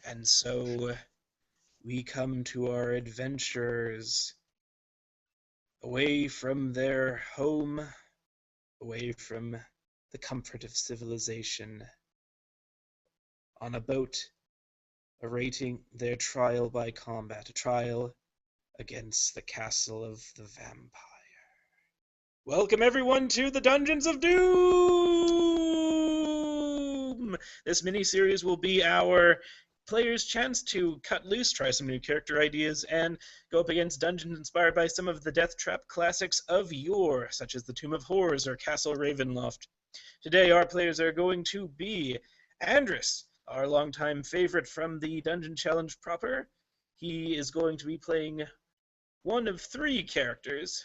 And so we come to our adventurers away from their home, away from the comfort of civilization, on a boat awaiting their trial by combat, a trial against the castle of the vampire. Welcome everyone to the Dungeons of Doom! This mini-series will be our players' chance to cut loose, try some new character ideas, and go up against dungeons inspired by some of the Death Trap classics of yore, such as the Tomb of Horrors or Castle Ravenloft. Today our players are going to be Andrus, our longtime favorite from the Dungeon Challenge proper. He is going to be playing one of three characters.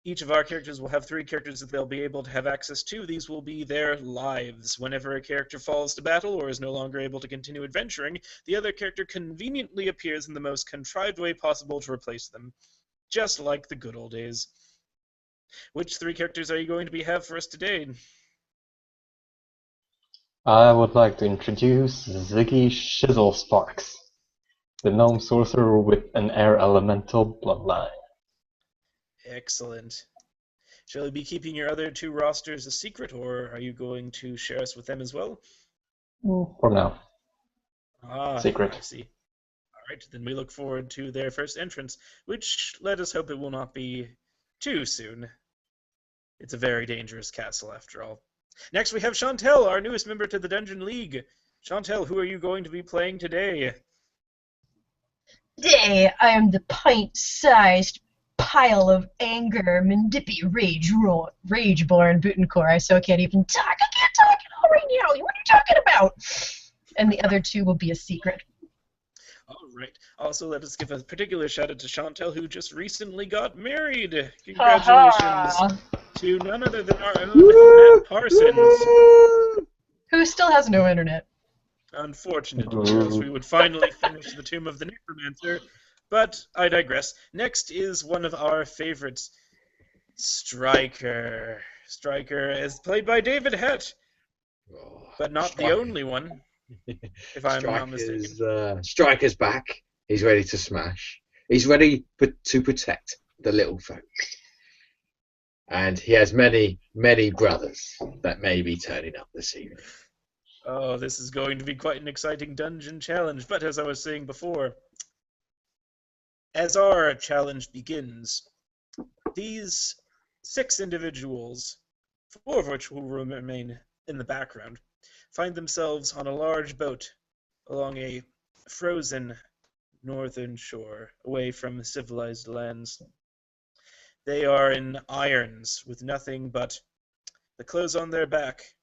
Each of our characters will have three characters that they'll be able to have access to. These will be their lives. Whenever a character falls to battle or is no longer able to continue adventuring, the other character conveniently appears in the most contrived way possible to replace them, just like the good old days. Which three characters are you going to have for us today? I would like to introduce Ziggy Shizzle Sparks, the gnome sorcerer with an air elemental bloodline. Excellent. Shall we be keeping your other two rosters a secret, or are you going to share us with them as well? For now. Ah, Secret. I see. All right, then we look forward to their first entrance, which let us hope it will not be too soon. It's a very dangerous castle, after all. Next, we have Chantel, our newest member to the Dungeon League. Chantel, who are you going to be playing today? Today, I am the pint-sized pile of anger, mandippy, rage-born Butencore. I so can't even talk. I can't talk at all right now. What are you talking about? And the other two will be a secret. All right. Also, let us give a particular shout out to Chantel, who just recently got married. Congratulations to none other than our own Matt Parsons. Who still has no internet. Unfortunately, or else we would finally finish the Tomb of the Necromancer. But I digress. Next is one of our favorites, Striker. Striker is played by David Hett, but not the only one, if I'm not mistaken. Striker's back. He's ready to smash. He's ready to protect the little folk. And he has many, many brothers that may be turning up this evening. Oh, this is going to be quite an exciting dungeon challenge. But as I was saying before, as our challenge begins, these 6 individuals, 4 of which will remain in the background, find themselves on a large boat along a frozen northern shore, away from civilized lands. They are in irons with nothing but the clothes on their back.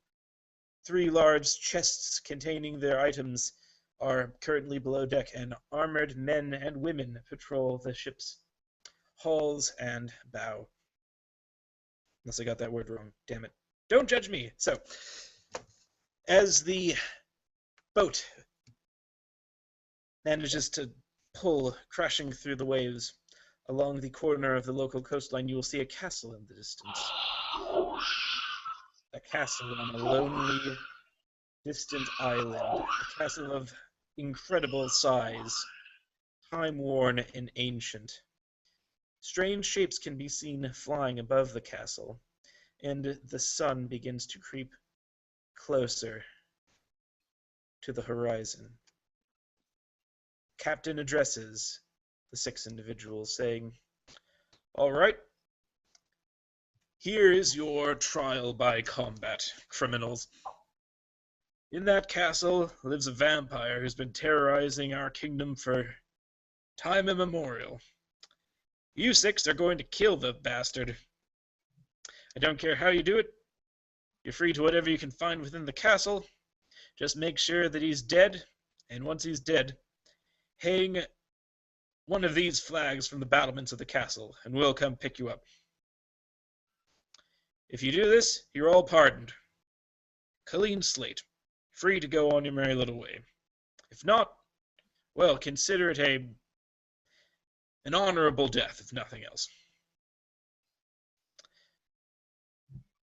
3 large chests containing their items are currently below deck, and armored men and women patrol the ship's hulls and bow. Unless I got that word wrong. Damn it. Don't judge me. So, as the boat manages to pull, crashing through the waves, along the corner of the local coastline, you will see a castle in the distance. A castle on a lonely, distant island. A castle of incredible size, time-worn and ancient. Strange shapes can be seen flying above the castle, and the sun begins to creep closer to the horizon. Captain addresses the 6 individuals, saying, "All right, here is your trial by combat, criminals. In that castle lives a vampire who's been terrorizing our kingdom for time immemorial. You 6 are going to kill the bastard. I don't care how you do it. You're free to whatever you can find within the castle. Just make sure that he's dead, and once he's dead, hang one of these flags from the battlements of the castle, and we'll come pick you up. If you do this, you're all pardoned. Clean slate, free to go on your merry little way. If not, well, consider it an honorable death, if nothing else."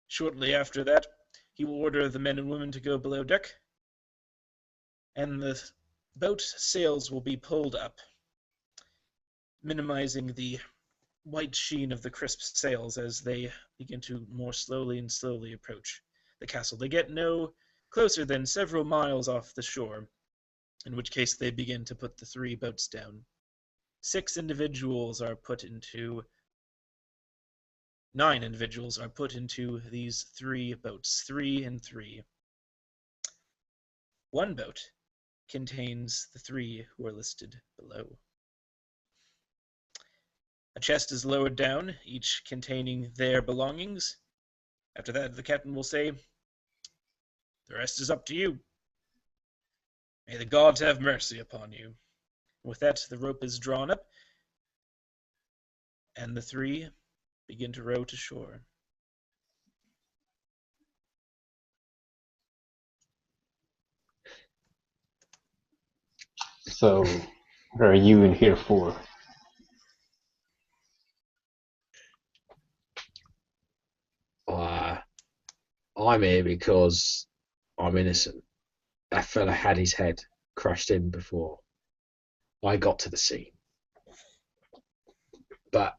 Shortly after that, he will order the men and women to go below deck, and the boat sails will be pulled up, minimizing the white sheen of the crisp sails as they begin to more slowly and slowly approach the castle. They get no closer than several miles off the shore, in which case they begin to put the 3 boats down. 9 individuals are put into these 3 boats, 3 and 3. One boat contains the 3 who are listed below. A chest is lowered down, each containing their belongings. After that, the captain will say, "The rest is up to you. May the gods have mercy upon you." With that, the rope is drawn up, and the 3 begin to row to shore. So, what are you in here for? I'm here because I'm innocent. That fella had his head crushed in before I got to the scene. But,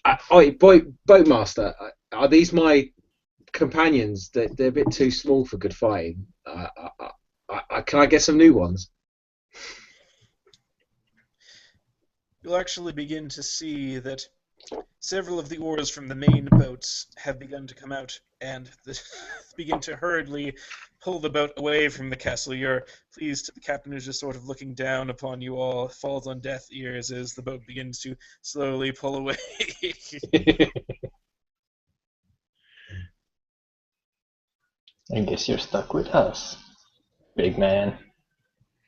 Boatmaster, are these my companions? They're a bit too small for good fighting. Can I get some new ones? You'll actually begin to see that several of the oars from the main boats have begun to come out and begin to hurriedly pull the boat away from the castle. You're pleased the captain is just sort of looking down upon you all, falls on deaf ears as the boat begins to slowly pull away. I guess you're stuck with us, big man.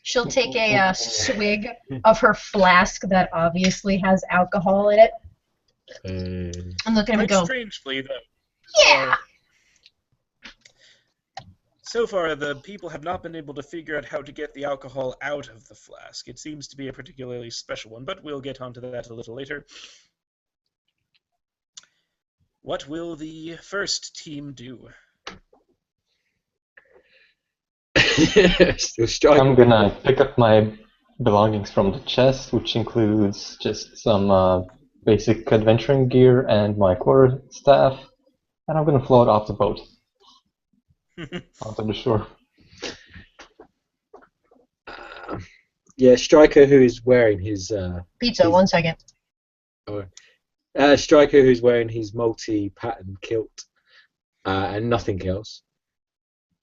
She'll take a swig of her flask that obviously has alcohol in it. And look at him and Quite go, strangely, though. "Yeah!" So far, the people have not been able to figure out how to get the alcohol out of the flask. It seems to be a particularly special one, but we'll get onto that a little later. What will the first team do? I'm gonna pick up my belongings from the chest, which includes just some basic adventuring gear and my quarterstaff, and I'm gonna float off the boat onto the shore. Yeah, Striker, who is wearing his Pizza, 1 second. Striker, who's wearing his multi-pattern kilt and nothing else,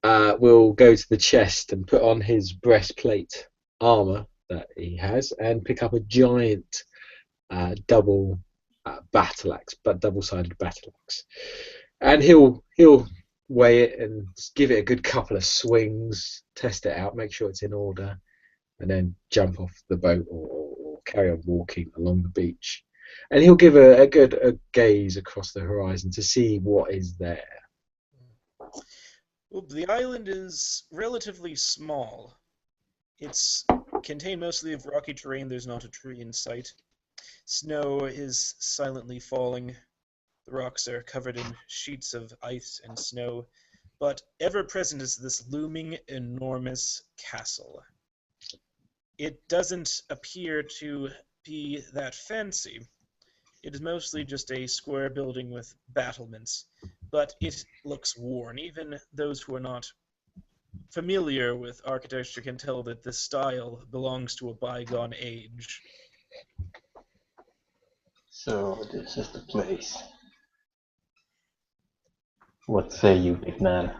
will go to the chest and put on his breastplate armor that he has, and pick up a giant double battle axe, but double-sided battle axe, and he'll weigh it and give it a good couple of swings, test it out, make sure it's in order, and then jump off the boat or carry on walking along the beach. And he'll give a good gaze across the horizon to see what is there. Well, the island is relatively small. It's contained mostly of rocky terrain. There's not a tree in sight. Snow is silently falling. The rocks are covered in sheets of ice and snow. But ever present is this looming, enormous castle. It doesn't appear to be that fancy. It is mostly just a square building with battlements, but it looks worn. Even those who are not familiar with architecture can tell that this style belongs to a bygone age. So this is the place. What say you, big man?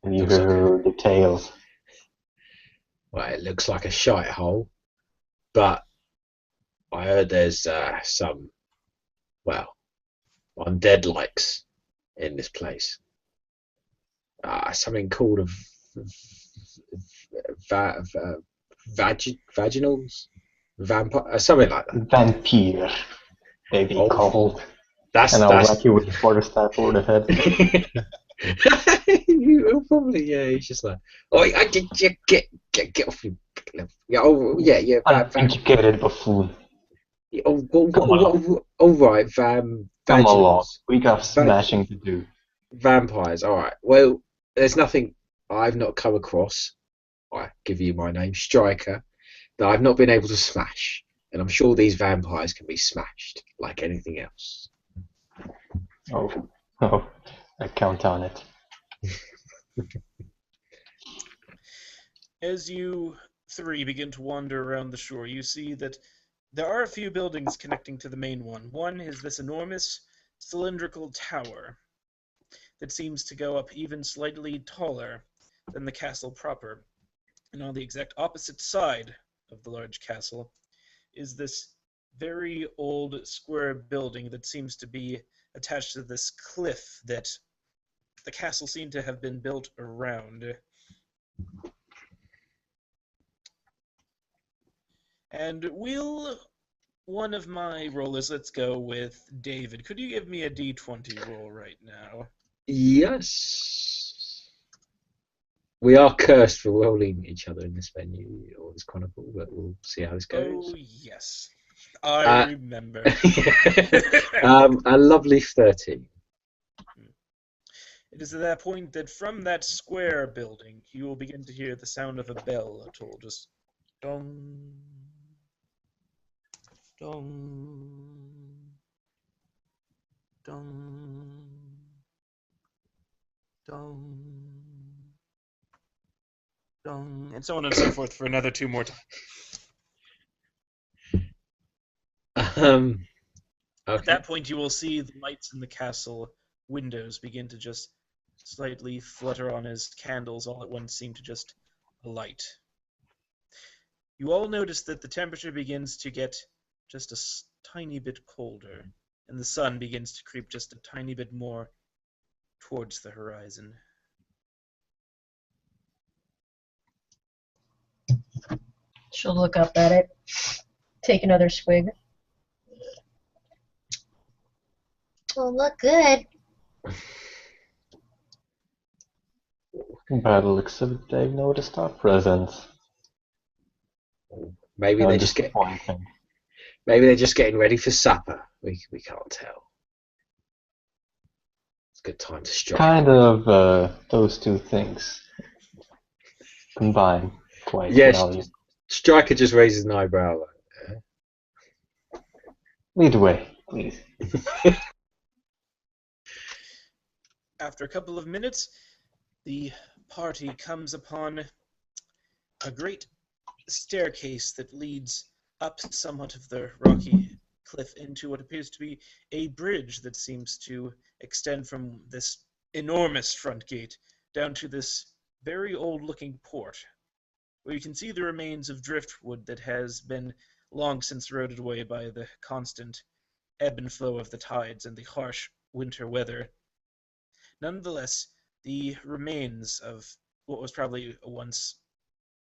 Have you heard the tales? Well, it looks like a shite hole, but I heard there's some, well, undead likes in this place. Something called vaginals, vampire, something like that. Vampire, they be called. And I'll whack you with the quarterstaff over the head. You'll probably, yeah. He's just like, oh, I did get off you. Yeah, oh, yeah. Uneducated buffoon. All right, Come along. We got smashing to do. Vampires. All right. Well, there's nothing I've not come across. I give you my name, Striker, that I've not been able to smash. And I'm sure these vampires can be smashed like anything else. Oh, oh, I count on it. As you three begin to wander around the shore, you see that there are a few buildings connecting to the main one. One is this enormous cylindrical tower that seems to go up even slightly taller than the castle proper. And on the exact opposite side of the large castle is this very old square building that seems to be attached to this cliff that the castle seemed to have been built around. And one of my rollers, let's go with David. Could you give me a d20 roll right now? Yes. We are cursed for rolling each other in this venue or this chronicle, but we'll see how this goes. Oh, yes. I remember. A lovely 13. It is at that point that from that square building, you will begin to hear the sound of a bell toll, just dong, dong, dong, dong, dong, and so on and so forth for another 2 more times. Okay. At that point, you will see the lights in the castle windows begin to just slightly flutter on as candles all at once seem to just alight. You all notice that the temperature begins to get just a tiny bit colder, and the sun begins to creep just a tiny bit more towards the horizon. She'll look up at it, take another swig. Oh, look good. By the looks of it, they've noticed our presence. Maybe they're just disappointing. Maybe they're just getting ready for supper. We can't tell. It's a good time to strike. Kind of those two things combine quite well. Striker just raises an eyebrow. Lead the way, please. After a couple of minutes, the party comes upon a great staircase that leads up somewhat of the rocky cliff into what appears to be a bridge that seems to extend from this enormous front gate down to this very old-looking port, where you can see the remains of driftwood that has been long since eroded away by the constant ebb and flow of the tides and the harsh winter weather. Nonetheless, the remains of what was probably a once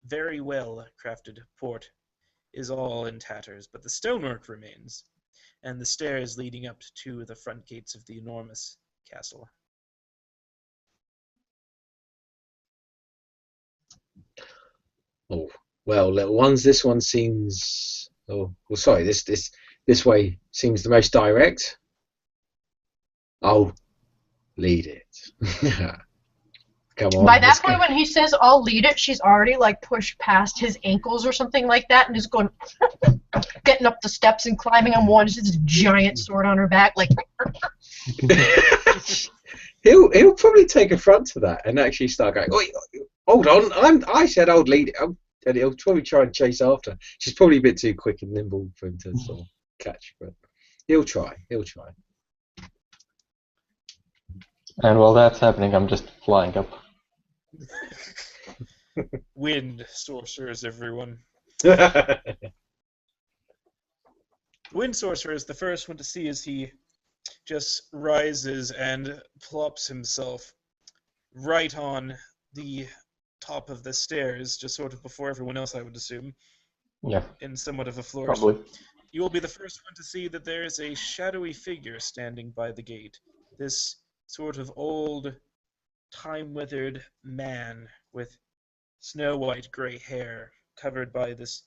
very well crafted port is all in tatters, but the stonework remains, and the stairs leading up to the front gates of the enormous castle. Oh, well, little ones, this one seems. Oh, well, sorry. This way seems the most direct. I'll lead it. Come on. By that point, when he says "I'll lead it," she's already like pushed past his ankles or something like that, and is going, getting up the steps and climbing on one. Just this giant sword on her back, like. he'll probably take affront to that and actually start going. Oh, hold on! I said I'll lead it, and he'll probably try and chase after. She's probably a bit too quick and nimble for him to sort of catch, but he'll try. And while that's happening, I'm just flying up. Wind sorcerers, everyone. Wind sorcerer is the first one to see as he just rises and plops himself right on the top of the stairs, just sort of before everyone else, I would assume. Yeah. In somewhat of a flourish. Probably. You will be the first one to see that there is a shadowy figure standing by the gate. This sort of old, time-withered man with snow-white gray hair, covered by this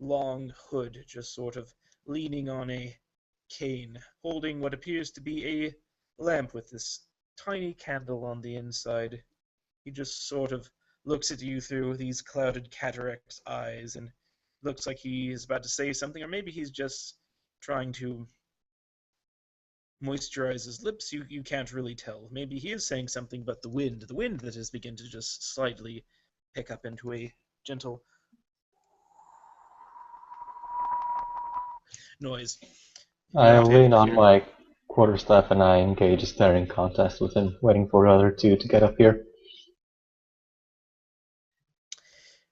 long hood, just sort of leaning on a cane, holding what appears to be a lamp with this tiny candle on the inside. He just sort of looks at you through these clouded cataract eyes and looks like he is about to say something, or maybe he's just trying to moisturize his lips. You can't really tell. Maybe he is saying something, but the wind that has begun to just slightly pick up into a gentle noise. I You're not able lean to on hear. my quarterstaff and I engage a staring contest with him, waiting for the other two to get up here.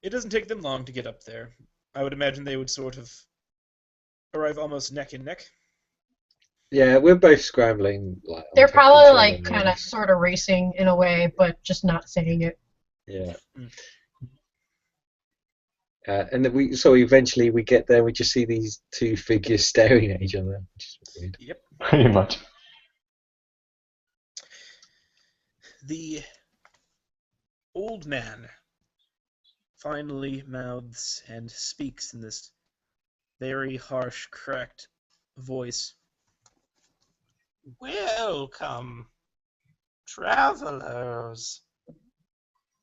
It doesn't take them long to get up there. I would imagine they would sort of arrive almost neck and neck. Yeah, we're both scrambling. Like on They're top of probably each other like now. kind of sort of racing in a way, but just not saying it. Yeah. Mm. And then so eventually we get there. We just see these two figures staring at each other, which is weird. Yep. Pretty much. The old man finally mouths and speaks in this very harsh, cracked voice. Welcome, travelers,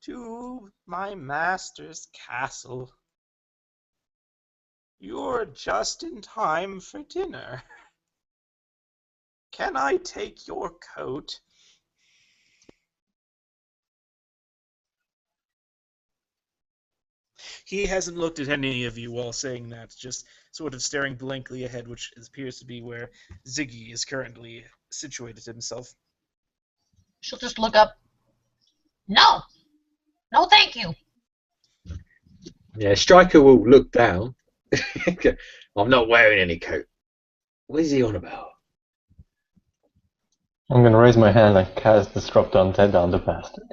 to my master's castle. You're just in time for dinner. Can I take your coat? He hasn't looked at any of you while saying that, just sort of staring blankly ahead, which appears to be where Ziggy is currently situated himself. She'll just look up. No! No, thank you! Yeah, Striker will look down. I'm not wearing any coat. What is he on about? I'm gonna raise my hand and cast Disrupt Undead on the bastard.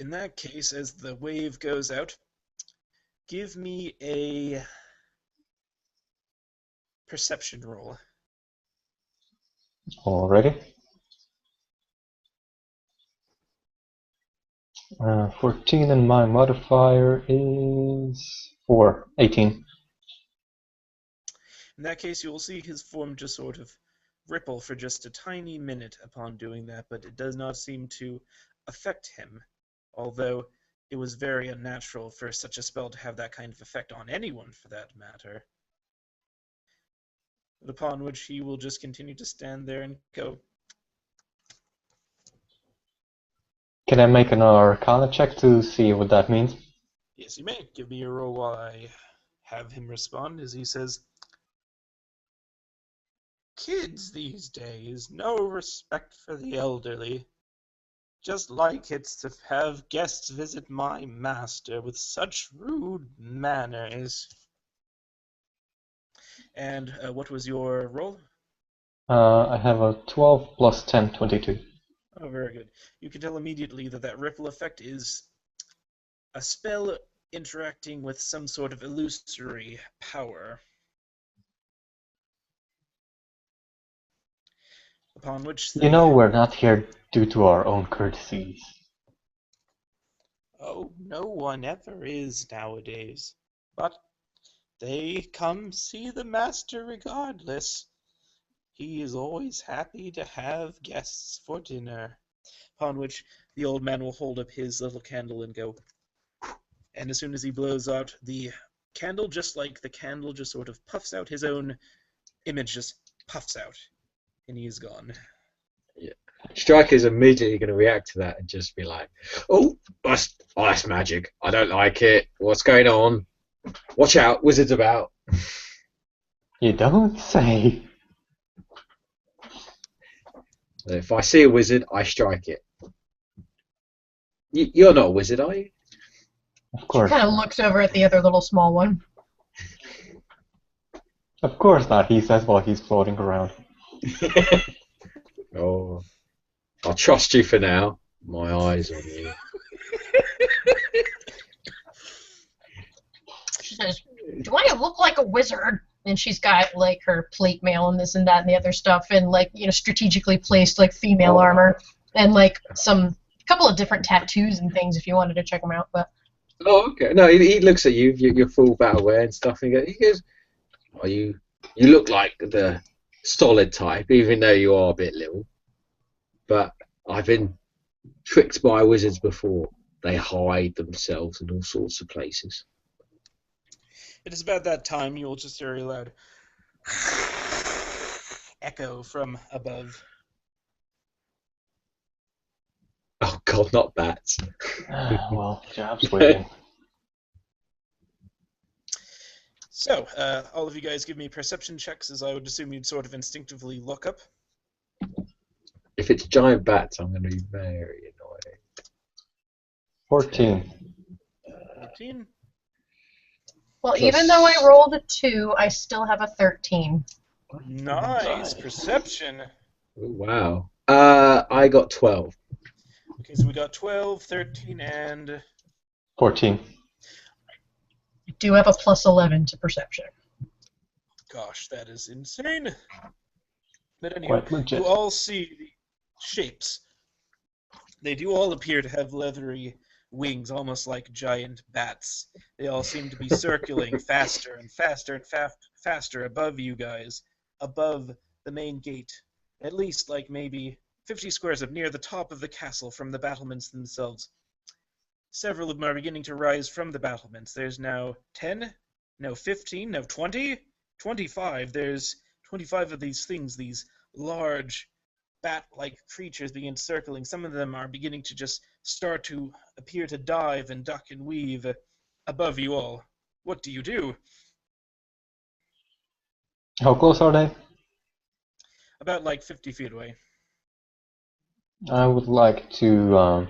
In that case, as the wave goes out, give me a perception roll. Already? 14 and my modifier is 4. 18. In that case, you will see his form just sort of ripple for just a tiny minute upon doing that, but it does not seem to affect him, although it was very unnatural for such a spell to have that kind of effect on anyone, for that matter. But upon which he will just continue to stand there and go, Can I make an Arcana check to see what that means? yes, you may. Give me a roll while I have him respond, as he says, kids these days, no respect for the elderly. Just like it to have guests visit my master with such rude manners. And what was your roll? I have a 12 plus 10, 22. Oh, very good. You can tell immediately that that ripple effect is a spell interacting with some sort of illusory power. Upon which You know we're not here due to our own courtesies. Oh, no one ever is nowadays. But they come see the master regardless. He is always happy to have guests for dinner. Upon which the old man will hold up his little candle and go, and as soon as he blows out the candle, just like the candle just sort of puffs out, his own image just puffs out, and he is gone. Yeah. Striker's immediately going to react to that and just be like, "Oh, that's magic. I don't like it. What's going on? Watch out, wizard's about." You don't say. If I see a wizard, I strike it. You're not a wizard, are you? Of course. Kind of looks over at the other little small one. Of course not, he says while he's floating around. Oh, I'll trust you for now. My eyes on you. She says, "Do I look like a wizard?" And she's got like her plate mail and this and that and the other stuff, and like strategically placed like female armor and like some couple of different tattoos and things if you wanted to check them out. But Oh, okay. No, he looks at you. You're full battle wear and stuff. And he goes, "Are you? You look like the solid type, even though you are a bit little. But I've been tricked by wizards before. They hide themselves in all sorts of places. It is about that time you will just hear a loud echo from above. Oh God, not bats. Well, job's waiting. So, all of you guys give me perception checks, as I would assume you'd sort of instinctively look up. If it's giant bats, I'm going to be very annoyed. 14. 14. Well, Plus- even though I rolled a 2, I still have a 13. Nice perception. Oh, wow. I got 12. Okay, so we got 12, 13, and 14. I do have a plus 11 to perception. gosh, that is insane. But anyway, Quite legit. you all see the shapes. They do all appear to have leathery wings, almost like giant bats. They all seem to be circling faster and faster and faster above you guys, above the main gate, at least like maybe 50 squares up near the top of the castle from the battlements themselves. Several of them are beginning to rise from the battlements. There's now 10, now 15, now 20, 25. There's 25 of these things, these large bat-like creatures begin circling. Some of them are beginning to just start to appear to dive and duck and weave above you all. What do you do? How close are they? About like 50 feet away. I would like to.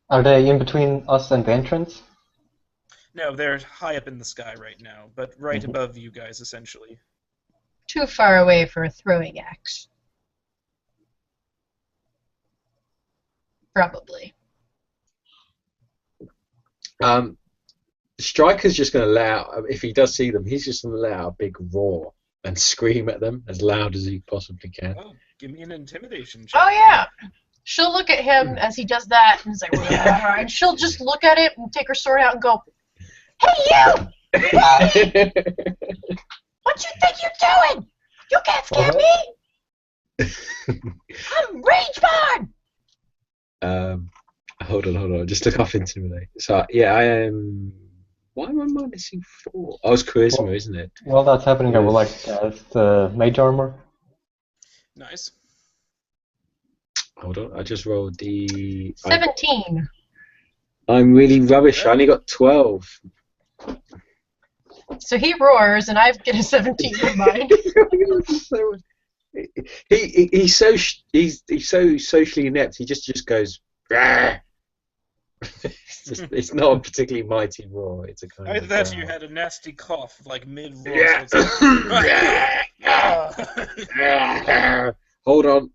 Are they in between us and the entrance? No, they're high up in the sky right now, but right above you guys, essentially. Too far away for a throwing axe. Probably. Striker's just going to let out, if he does see them, he's just going to let out a big roar and scream at them as loud as he possibly can. Oh, give me an intimidation check. Oh, yeah. She'll look at him as he does that and say, and she'll just look at it and take her sword out and go, "Hey, you! What you think you're doing? You can't scare me! I'm Rageborn!" Hold on. Just look off intimidate. So, yeah, I am. Why am I minusing 4? Oh, it's charisma, Well- isn't it? While that's happening, I would like to cast mage armor. Nice. Hold on, I just rolled the. 17. I'm really rubbish. I only got 12. So he roars, and I get a 17 in mine. He's so socially inept. He just goes. "Rah!" it's not a particularly mighty roar. It's a kind Either of. that or you had a nasty cough, like mid-roar. So it's Hold on.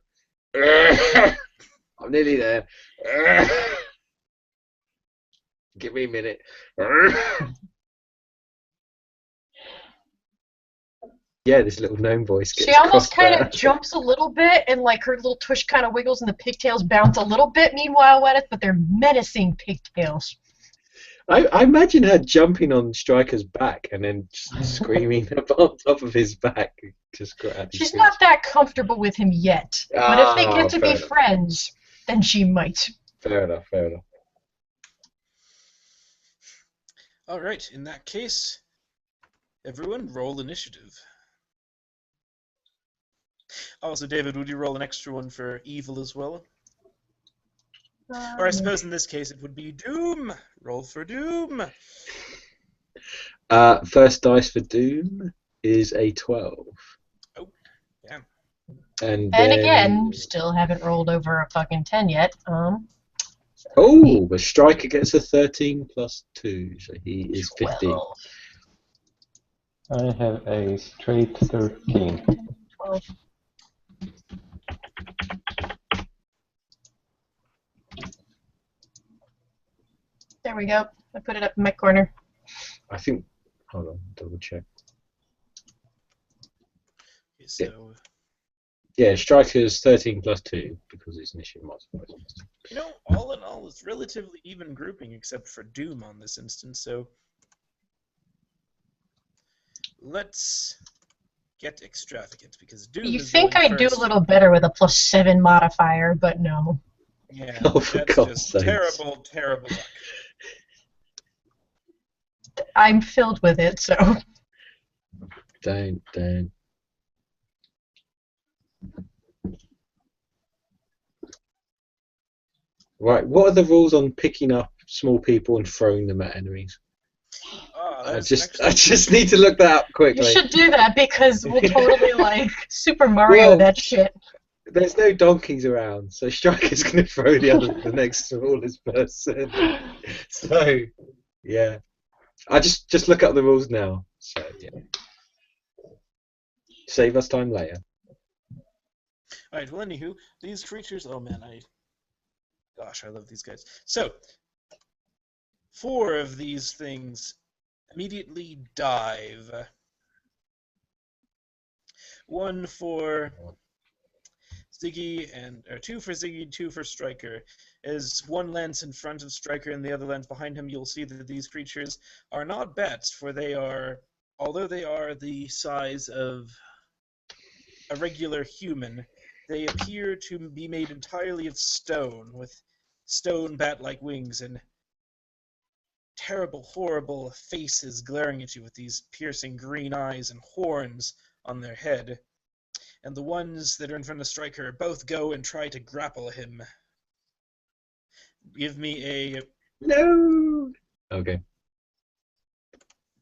I'm nearly there. Give me a minute. Yeah, this little gnome voice gets She almost crossed kind out. of jumps a little bit, and like her little tush kind of wiggles, and the pigtails bounce a little bit. Meanwhile, but they're menacing pigtails. I imagine her jumping on Striker's back and then just screaming up on top of his back. Just grab She's not that comfortable with him yet, but if they get to fair be enough. friends, then she might. Fair enough. all right, in that case, everyone roll initiative. Also, David, would you roll an extra one for evil as well? Or I suppose in this case it would be Doom. Roll for Doom. First dice for Doom is a 12. Oh, yeah. And And then, again, still haven't rolled over a fucking 10 yet. Oh, the Striker gets a 13 plus 2, so he is 15. 12. I have a straight 13. 12. There we go. I put it up in my corner. I think. Hold on, double check. Okay, so, Yeah, Striker's 13 plus 2 because it's initiative modifier. you know, all in all, it's relatively even grouping except for Doom on this instance, so let's get extravagant because Doom You is think going I'd do first. a little better with a +7 modifier, but no. Yeah, Oh, for that's God's just sakes. terrible, terrible luck. I'm filled with it, so. Don't. Right, what are the rules on picking up small people and throwing them at enemies? Oh, I that's an just excellent need to look that up You quickly. should do that because we'll totally, like, Super Mario Well, that shit. There's no donkeys around, so Striker's going to throw the next smallest person. So, yeah. I just look up the rules now. So, yeah. Save us time later. Alright, well, anywho, these creatures. Oh man, Gosh, I love these guys. So, 4 of these things immediately dive. 1 for Ziggy or 2 for Ziggy, 2 for Striker. As one lands in front of Striker and the other lands behind him, you'll see that these creatures are not bats, for they are, although they are the size of a regular human, they appear to be made entirely of stone, with stone bat-like wings and terrible, horrible faces glaring at you with these piercing green eyes and horns on their head. And the ones that are in front of Striker both go and try to grapple him. Give me a No! Okay.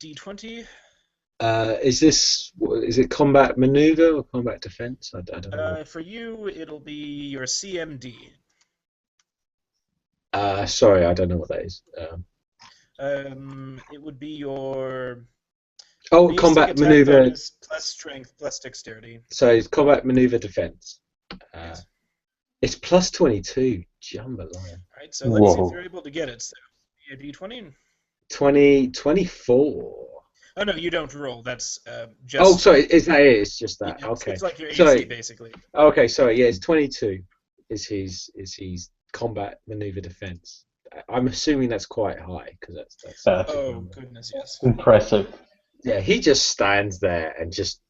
d20. Is it combat maneuver or combat defense? I don't know. For you, it'll be your CMD. Sorry, I don't know what that is. It would be your Oh, basic combat attack maneuver. bonus plus strength plus dexterity. So it's combat maneuver defense. Yes. It's plus 22. Jambalaya. Alright, so let's see if Whoa. you're able to get it. So, a d20. 24. Oh no, you don't roll. That's just. Oh, sorry. Is that it? It's just that. Yeah, Okay. It's like your AC Sorry. basically. Okay. Sorry. Yeah, it's 22. Is his combat maneuver defense? I'm assuming that's quite high because that's. That's Oh goodness, yes. impressive. Yeah, he just stands there and just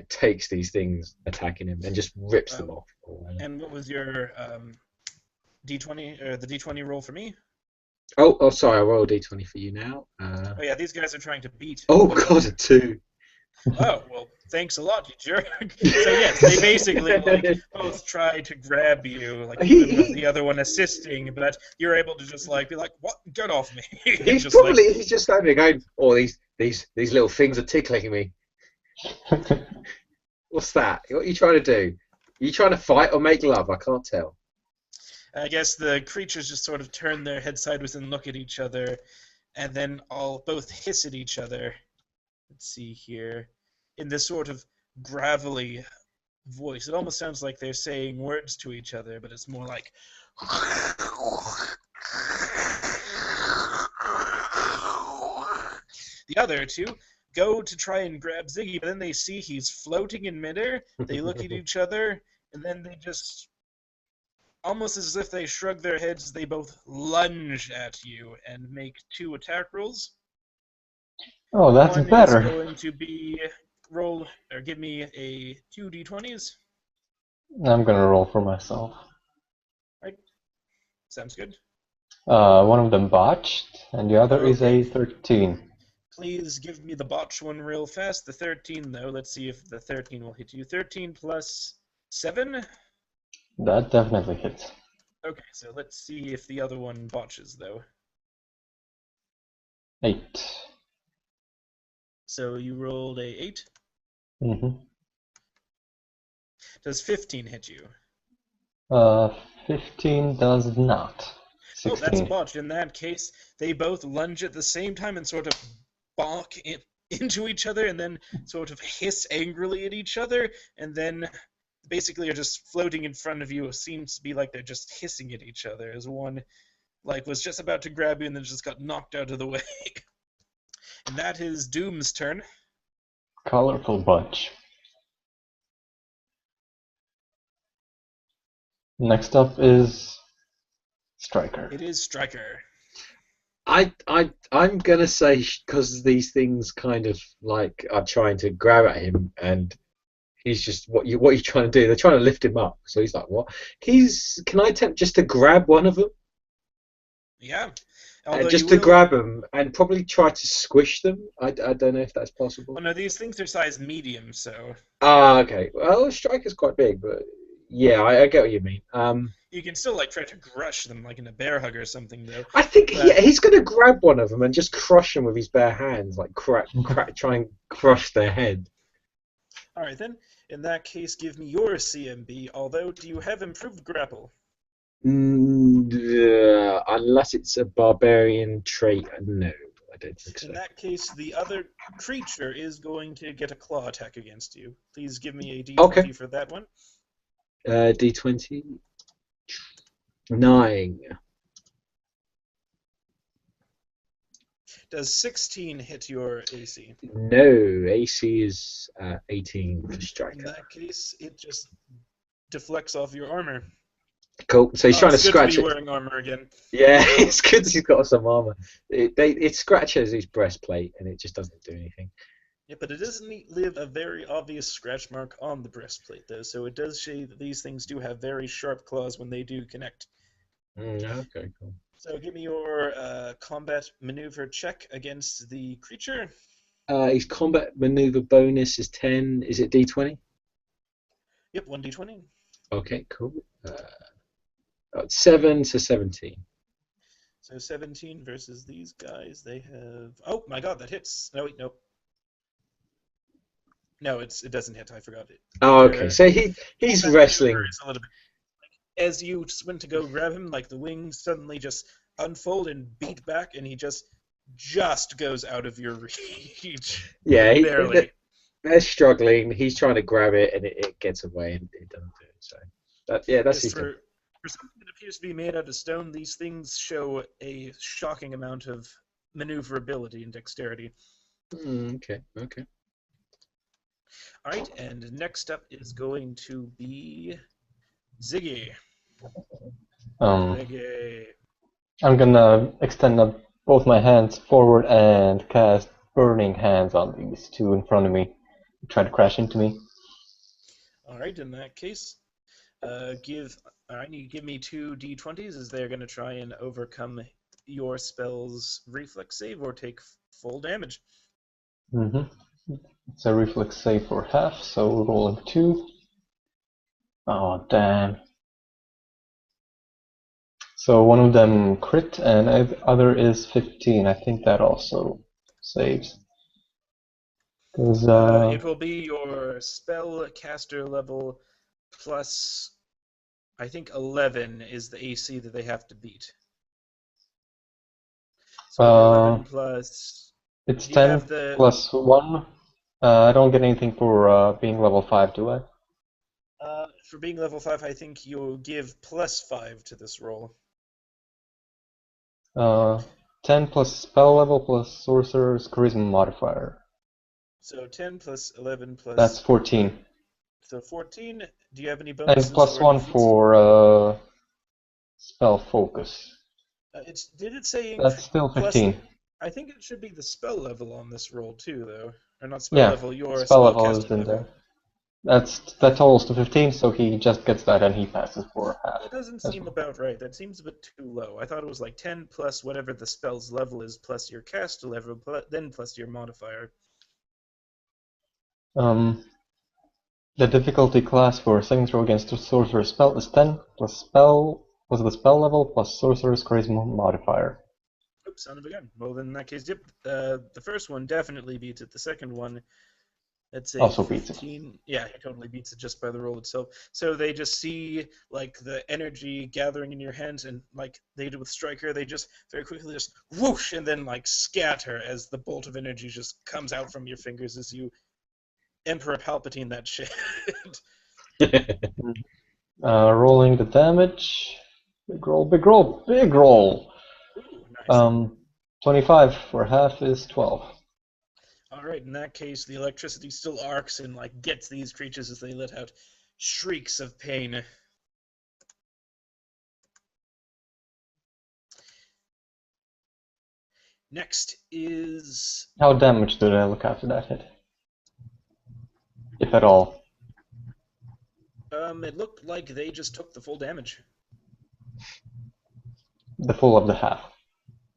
takes these things attacking him and just rips them off. And what was your d20 or the d20 roll for me? Oh, sorry. I roll a d20 for you now. Oh yeah, these guys are trying to beat. Oh God, a 2. Oh well, thanks a lot, you jerk. So yes, they basically both try to grab you, even with the other one assisting, but you're able to just be like, "What? Get off me!" He's just standing there going, "Oh, these little things are tickling me." What's that? What are you trying to do? Are you trying to fight or make love? I can't tell. I guess the creatures just sort of turn their heads sideways and look at each other, and then all both hiss at each other. Let's see here. In this sort of gravelly voice. It almost sounds like they're saying words to each other, but it's more like. The other two go to try and grab Ziggy, but then they see he's floating in midair. They look at each other, and then they just. Almost as if they shrug their heads, they both lunge at you and make 2 attack rolls. Oh, that's One better. is going to be give me a 2 d20s. I'm gonna roll for myself. Right. Sounds good. One of them botched, and the other is a 13. Please give me the botch one real fast. The 13, though. Let's see if the 13 will hit you. 13 plus 7? That definitely hits. Okay, so let's see if the other one botches, though. 8. So you rolled a 8. Mm-hmm. Does 15 hit you? 15 does not. 16. Oh, that's botched. In that case, they both lunge at the same time and sort of bonk into each other and then sort of hiss angrily at each other and then basically are just floating in front of you. It seems to be like they're just hissing at each other as one was just about to grab you and then just got knocked out of the way. And that is Doom's turn. Colorful bunch. Next up is Striker. It is Striker. I'm gonna say because these things kind of are trying to grab at him and He's just what are you trying to do? They're trying to lift him up. So he's like, what? Can I attempt just to grab one of them? Yeah. And Although you just to will. grab them and probably try to squish them. I don't know if that's possible. Well, no, these things are size medium, so Ah, okay. Well, a striker's quite big, but yeah, I get what you mean. you can still like try to crush them like in a bear hug or something, though. I think But he's going to grab one of them and just crush them with his bare hands, like try and crush their head. all right then. In that case, give me your CMB. Although, do you have improved grapple? Unless it's a barbarian trait, no, I don't think so. In that case, the other creature is going to get a claw attack against you. Please give me a Okay. D20 for that one. D20. 9. Does 16 hit your AC? No, AC is 18 for In striker. that case, it just deflects off your armor. Cool. So he's Oh, trying to it's good to scratch be it. wearing armor again. Yeah, it's good he's got some armor. It scratches his breastplate and it just doesn't do anything. Yeah, but it doesn't leave a very obvious scratch mark on the breastplate, though, so it does show that these things do have very sharp claws when they do connect. Okay, cool. So give me your combat maneuver check against the creature. His combat maneuver bonus is 10. Is it D20? Yep, 1d20. Okay, cool. 7 to 17. So 17 versus these guys. They have. Oh my god, that hits. No, wait, nope. No, it doesn't hit. I forgot it. Oh, okay. Their So he's combat wrestling. maneuver is a little bit. As you went to go grab him, like the wings suddenly just unfold and beat back, and he just goes out of your reach. Yeah, Barely. they're struggling. He's trying to grab it, and it gets away, and it doesn't do it. So that's Yes, his turn. for something that appears to be made out of stone, these things show a shocking amount of maneuverability and dexterity. Okay. All right, and next up is going to be Ziggy. Ziggy. I'm gonna extend up both my hands forward and cast Burning Hands on these two in front of me. Try to crash into me. All right, in that case, you give me 2d20s as they're going to try and overcome your spell's reflex save or take full damage. It's a reflex save for half, so rolling 2. Oh, damn. So one of them crit and the other is 15. I think that also saves. It will be your spell caster level plus, I think 11 is the AC that they have to beat. So 11 plus. It's Do you 10 have the? plus 1. I don't get anything for being level 5, do I? For being level 5, I think you'll give plus 5 to this roll. 10 plus spell level plus sorcerer's charisma modifier. So 10 plus 11 plus. That's 14. So 14. Do you have any bonuses? And plus or 1 feats? for spell focus. Did it say That's still 15. I think it should be the spell level on this roll too, though. Or not spell Yeah, level, your spell level spellcasting is in level. there. That totals to 15, so he just gets that and he passes for half. That doesn't seem about right. That seems a bit too low. I thought it was like 10 plus whatever the spell's level is, plus your caster level, then plus your modifier. The difficulty class for saving throw against sorcerer's spell is 10 plus spell plus the spell level plus sorcerer's charisma modifier. Oops, son of a gun. Well, then in that case, yep. The first one definitely beats it. The second one, let's say Also beats it. 15. Yeah, he totally beats it just by the roll itself. So they just see like the energy gathering in your hands, and like they did with Striker, they just very quickly just whoosh and then like scatter as the bolt of energy just comes out from your fingers as you Emperor Palpatine that shit. Rolling the damage. Big roll, big roll, big roll! Ooh, nice. 25 for half is 12. Alright, in that case, the electricity still arcs and like gets these creatures as they let out shrieks of pain. Next is... How damaged do they look after that hit? If at all. It looked like they just took the full damage. The full of the half.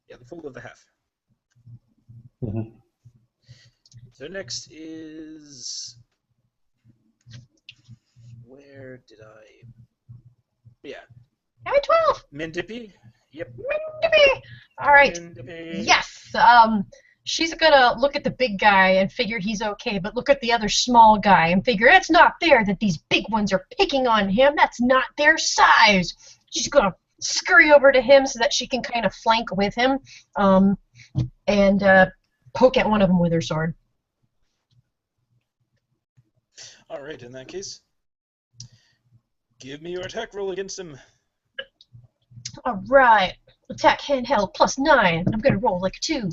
Yeah, the full of the half. Mm-hmm. So next is... Where did I... Yeah. Am I 12? Mindippy? Yep. Mindippy! Alright. Mindippy. Yes. She's gonna look at the big guy and figure he's okay, but look at the other small guy and figure it's not fair that these big ones are picking on him. That's not their size. She's gonna scurry over to him so that she can kind of flank with him, and poke at one of them with her sword. Alright, in that case, give me your attack roll against him. Alright. Attack handheld +9. I'm gonna roll like a 2.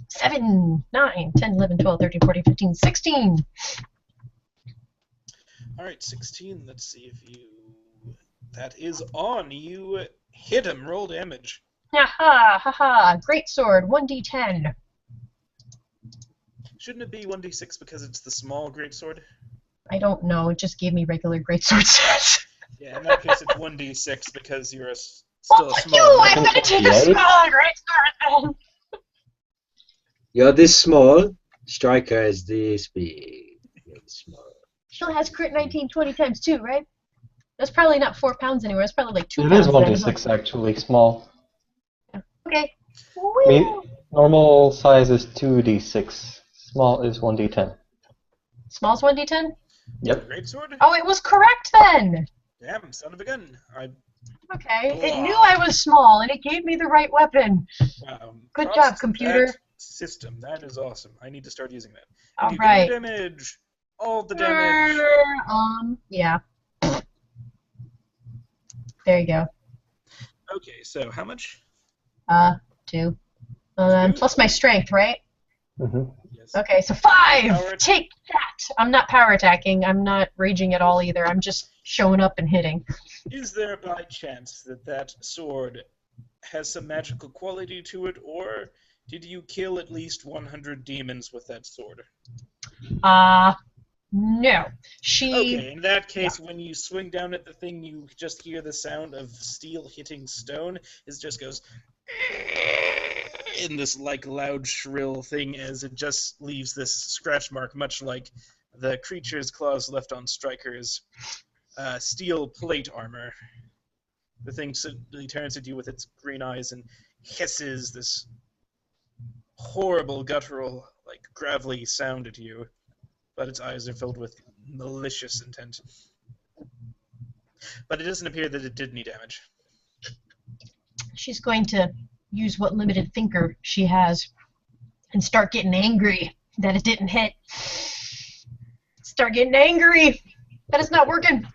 7, 9, 10, 11, 12, 13, 14, 15, 16. Alright, 16. Let's see if you... That is on. You hit him. Roll damage. Haha, haha. Great sword, 1d10. Shouldn't it be 1d6 because it's the small greatsword? I don't know, it just gave me regular greatsword stats. Yeah, in that case it's 1d6 because you're still Well, a fuck small... you! I'm gonna take a Yes. small greatsword then! You're this small. Striker is this big. You're this small. Still has crit 19, 20 times 2, right? That's probably not 4 pounds anywhere, it's probably like 2 It pounds. is 1d6 actually, small. Okay. Me, normal size is 2d6. Small is 1d10. Small's 1d10? Yep. Greatsword? Oh, it was correct then! Damn, son of a gun. Okay, it knew I was small and it gave me the right weapon. Wow. Good Props job, to computer. that system. That is awesome. I need to start using that. All You right. give me damage. All the damage. Yeah. There you go. Okay, so how much? 2. Two? Plus my strength, right? Mm-hmm. Yes. Okay, so 5! Power- Take that! I'm not power attacking, I'm not raging at all either, I'm just showing up and hitting. Is there by chance that sword has some magical quality to it, or did you kill at least 100 demons with that sword? No. She... Okay, in that case, when you swing down at the thing, you just hear the sound of steel hitting stone. It just goes in this like loud shrill thing as it just leaves this scratch mark, much like the creature's claws left on Striker's steel plate armor. The thing suddenly turns at you with its green eyes and hisses this horrible guttural, like gravelly sound at you, but its eyes are filled with malicious intent. But it doesn't appear that it did any damage. She's going to use what limited thinker she has and start getting angry that it didn't hit. Start getting angry that it's not working.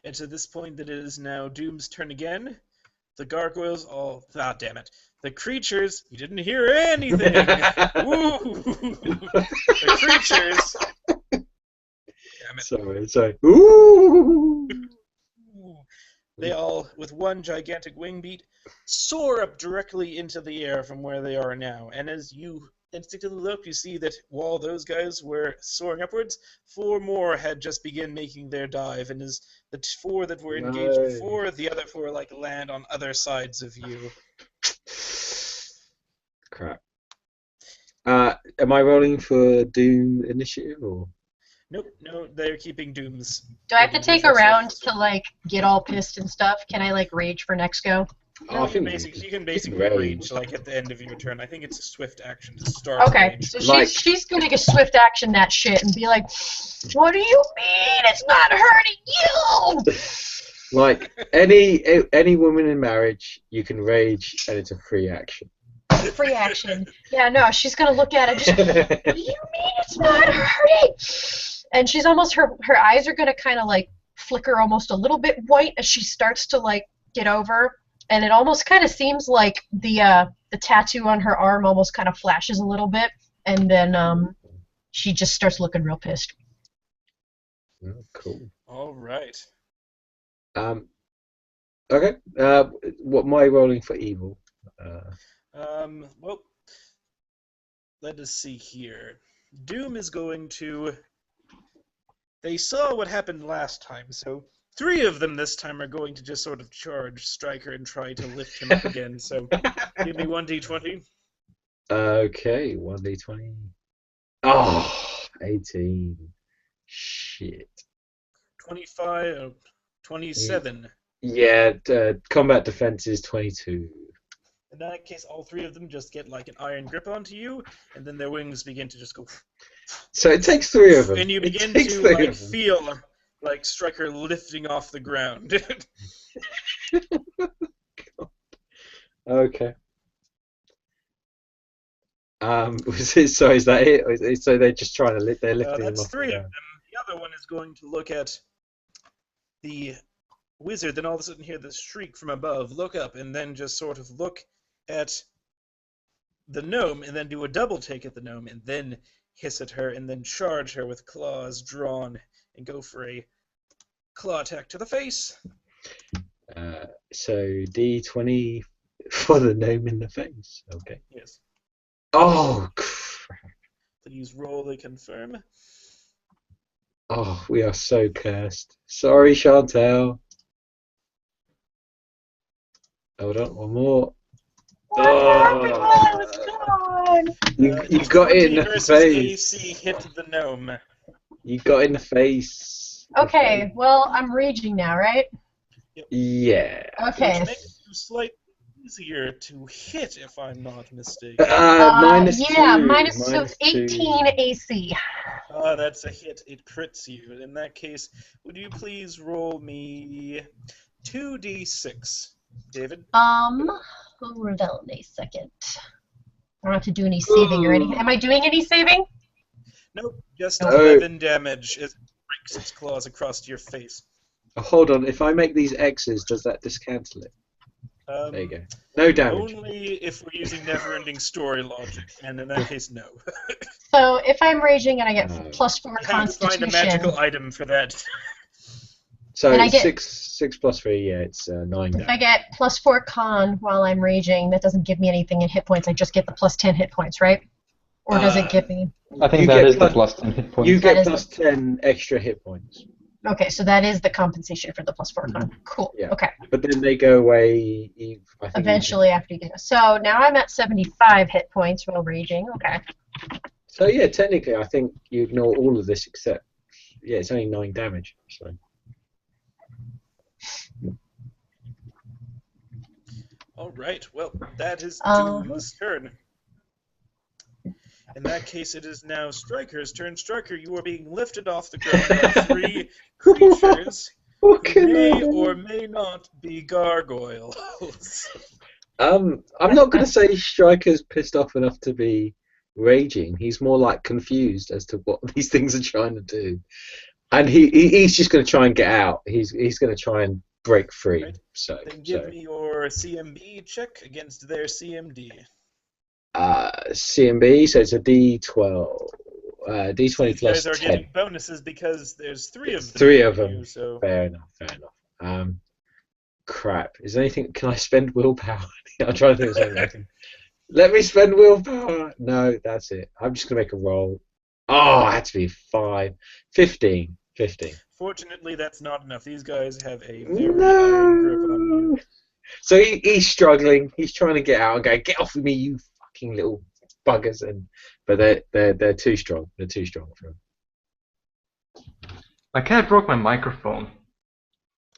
And to this point that it is now Doom's turn again. The gargoyles all... Ah, damn it. The creatures... You didn't hear anything! Woo! The creatures... Damn it. Sorry. Ooh! They all, with one gigantic wing beat, soar up directly into the air from where they are now. And as you instinctively look, you see that while those guys were soaring upwards, 4 more had just begun making their dive. And as the 4 that were engaged Nice. before, the other 4 like land on other sides of you. Crap. Am I rolling for Doom initiative or? Nope, no, they're keeping Doom's. Do I have to Doom's take a reflex round save. to, like, get all pissed and stuff? Can I, like, rage for next go? No, I think you can basically rage. rage like at the end of your turn. I think it's a swift action to start Okay, rage. so Like- she's gonna get swift action that shit and be like, what do you mean it's not hurting you? Like any woman in marriage, you can rage and it's a free action. Free action. Yeah, no, she's gonna look at it just, what do you mean it's not hurting? And she's almost, her eyes are gonna kind of like flicker almost a little bit white as she starts to like get over, and it almost kind of seems like the tattoo on her arm almost kind of flashes a little bit, and then she just starts looking real pissed. Oh, cool. All right. Okay. What am I rolling for evil? Well, let us see here. Doom is going to... They saw what happened last time, so 3 of them this time are going to just sort of charge Stryker and try to lift him up again. So give me 1d20. Okay, 1d20. Oh, 18. Shit. 25, 27. Yeah, combat defense is 22. In that case, all 3 of them just get like an iron grip onto you, and then their wings begin to just go... So it takes 3 of them. And you begin takes to 3 like of them. feel like Stryker lifting off the ground. Okay. So is that it? So they're just trying to lift. They're lifting them That's off 3 the of ground. them. The other one is going to look at the wizard, then all of a sudden hear this shriek from above, look up, and then just sort of look at the gnome, and then do a double take at the gnome, and then hiss at her, and then charge her with claws drawn, and go for a claw attack to the face. So D20 for the gnome in the face. Okay. Yes. Oh crap! Please roll a confirm. Oh, we are so cursed. Sorry, Chantel. Hold on, one more. What happened while I was gone? You got it in the versus face. AC hit the gnome. You got in the face. Okay, well, I'm raging now, right? Yeah. Okay. Which makes it slightly easier to hit, if I'm not mistaken. -2. So it's 18 AC. That's a hit. It crits you. In that case, would you please roll me 2d6, David? Hold on a second. I don't have to do any saving or anything. Am I doing any saving? Nope, just Nope. 11 damage as it breaks its claws across your face. Oh, hold on. If I make these X's, does that discancel it? There you go. No damage. Only if we're using never-ending story logic, and in that case, no. So if I'm raging and I get +4 You have to Constitution, find a magical item for that. So And I it's get- 6 plus 3, yeah, it's 9 if I damage. get +4 Con while I'm raging, that doesn't give me anything in hit points. I just get the +10 hit points, right? Or does it give me? I think You that get is the plus- +10 hit points. You That get is plus 10 extra hit points. Okay, so that is the compensation for the +4 Con. Cool. Yeah. Okay. But then they go away, I think. Eventually after you get it. So now I'm at 75 hit points while raging. Okay. So yeah, technically I think you ignore all of this except, yeah, it's only 9 damage. So. All right, well, that is Uh-huh. Doom's turn. In that case, it is now Stryker's turn. Stryker, you are being lifted off the ground by 3 creatures who may or may not be gargoyles. I'm not going to say Stryker's pissed off enough to be raging. He's more like confused as to what these things are trying to do, and he's just going to try and get out. He's going to try and break free. Right. So Then give me your CMB check against their CMD. CMB, so it's a D12. D20 These plus guys are 10. getting bonuses because there's 3 of them. 3 of them. So Fair enough. Crap. Is there anything? Can I spend willpower? I'm trying to think of something I can. Let me spend willpower. No, that's it. I'm just gonna make a roll. Oh, it had to be 5. 15. fortunately, that's not enough. These guys have a very iron grip on you. So he's struggling. He's trying to get out and go, get off of me, you fucking little buggers! But they're too strong. They're too strong for him. My cat broke my microphone.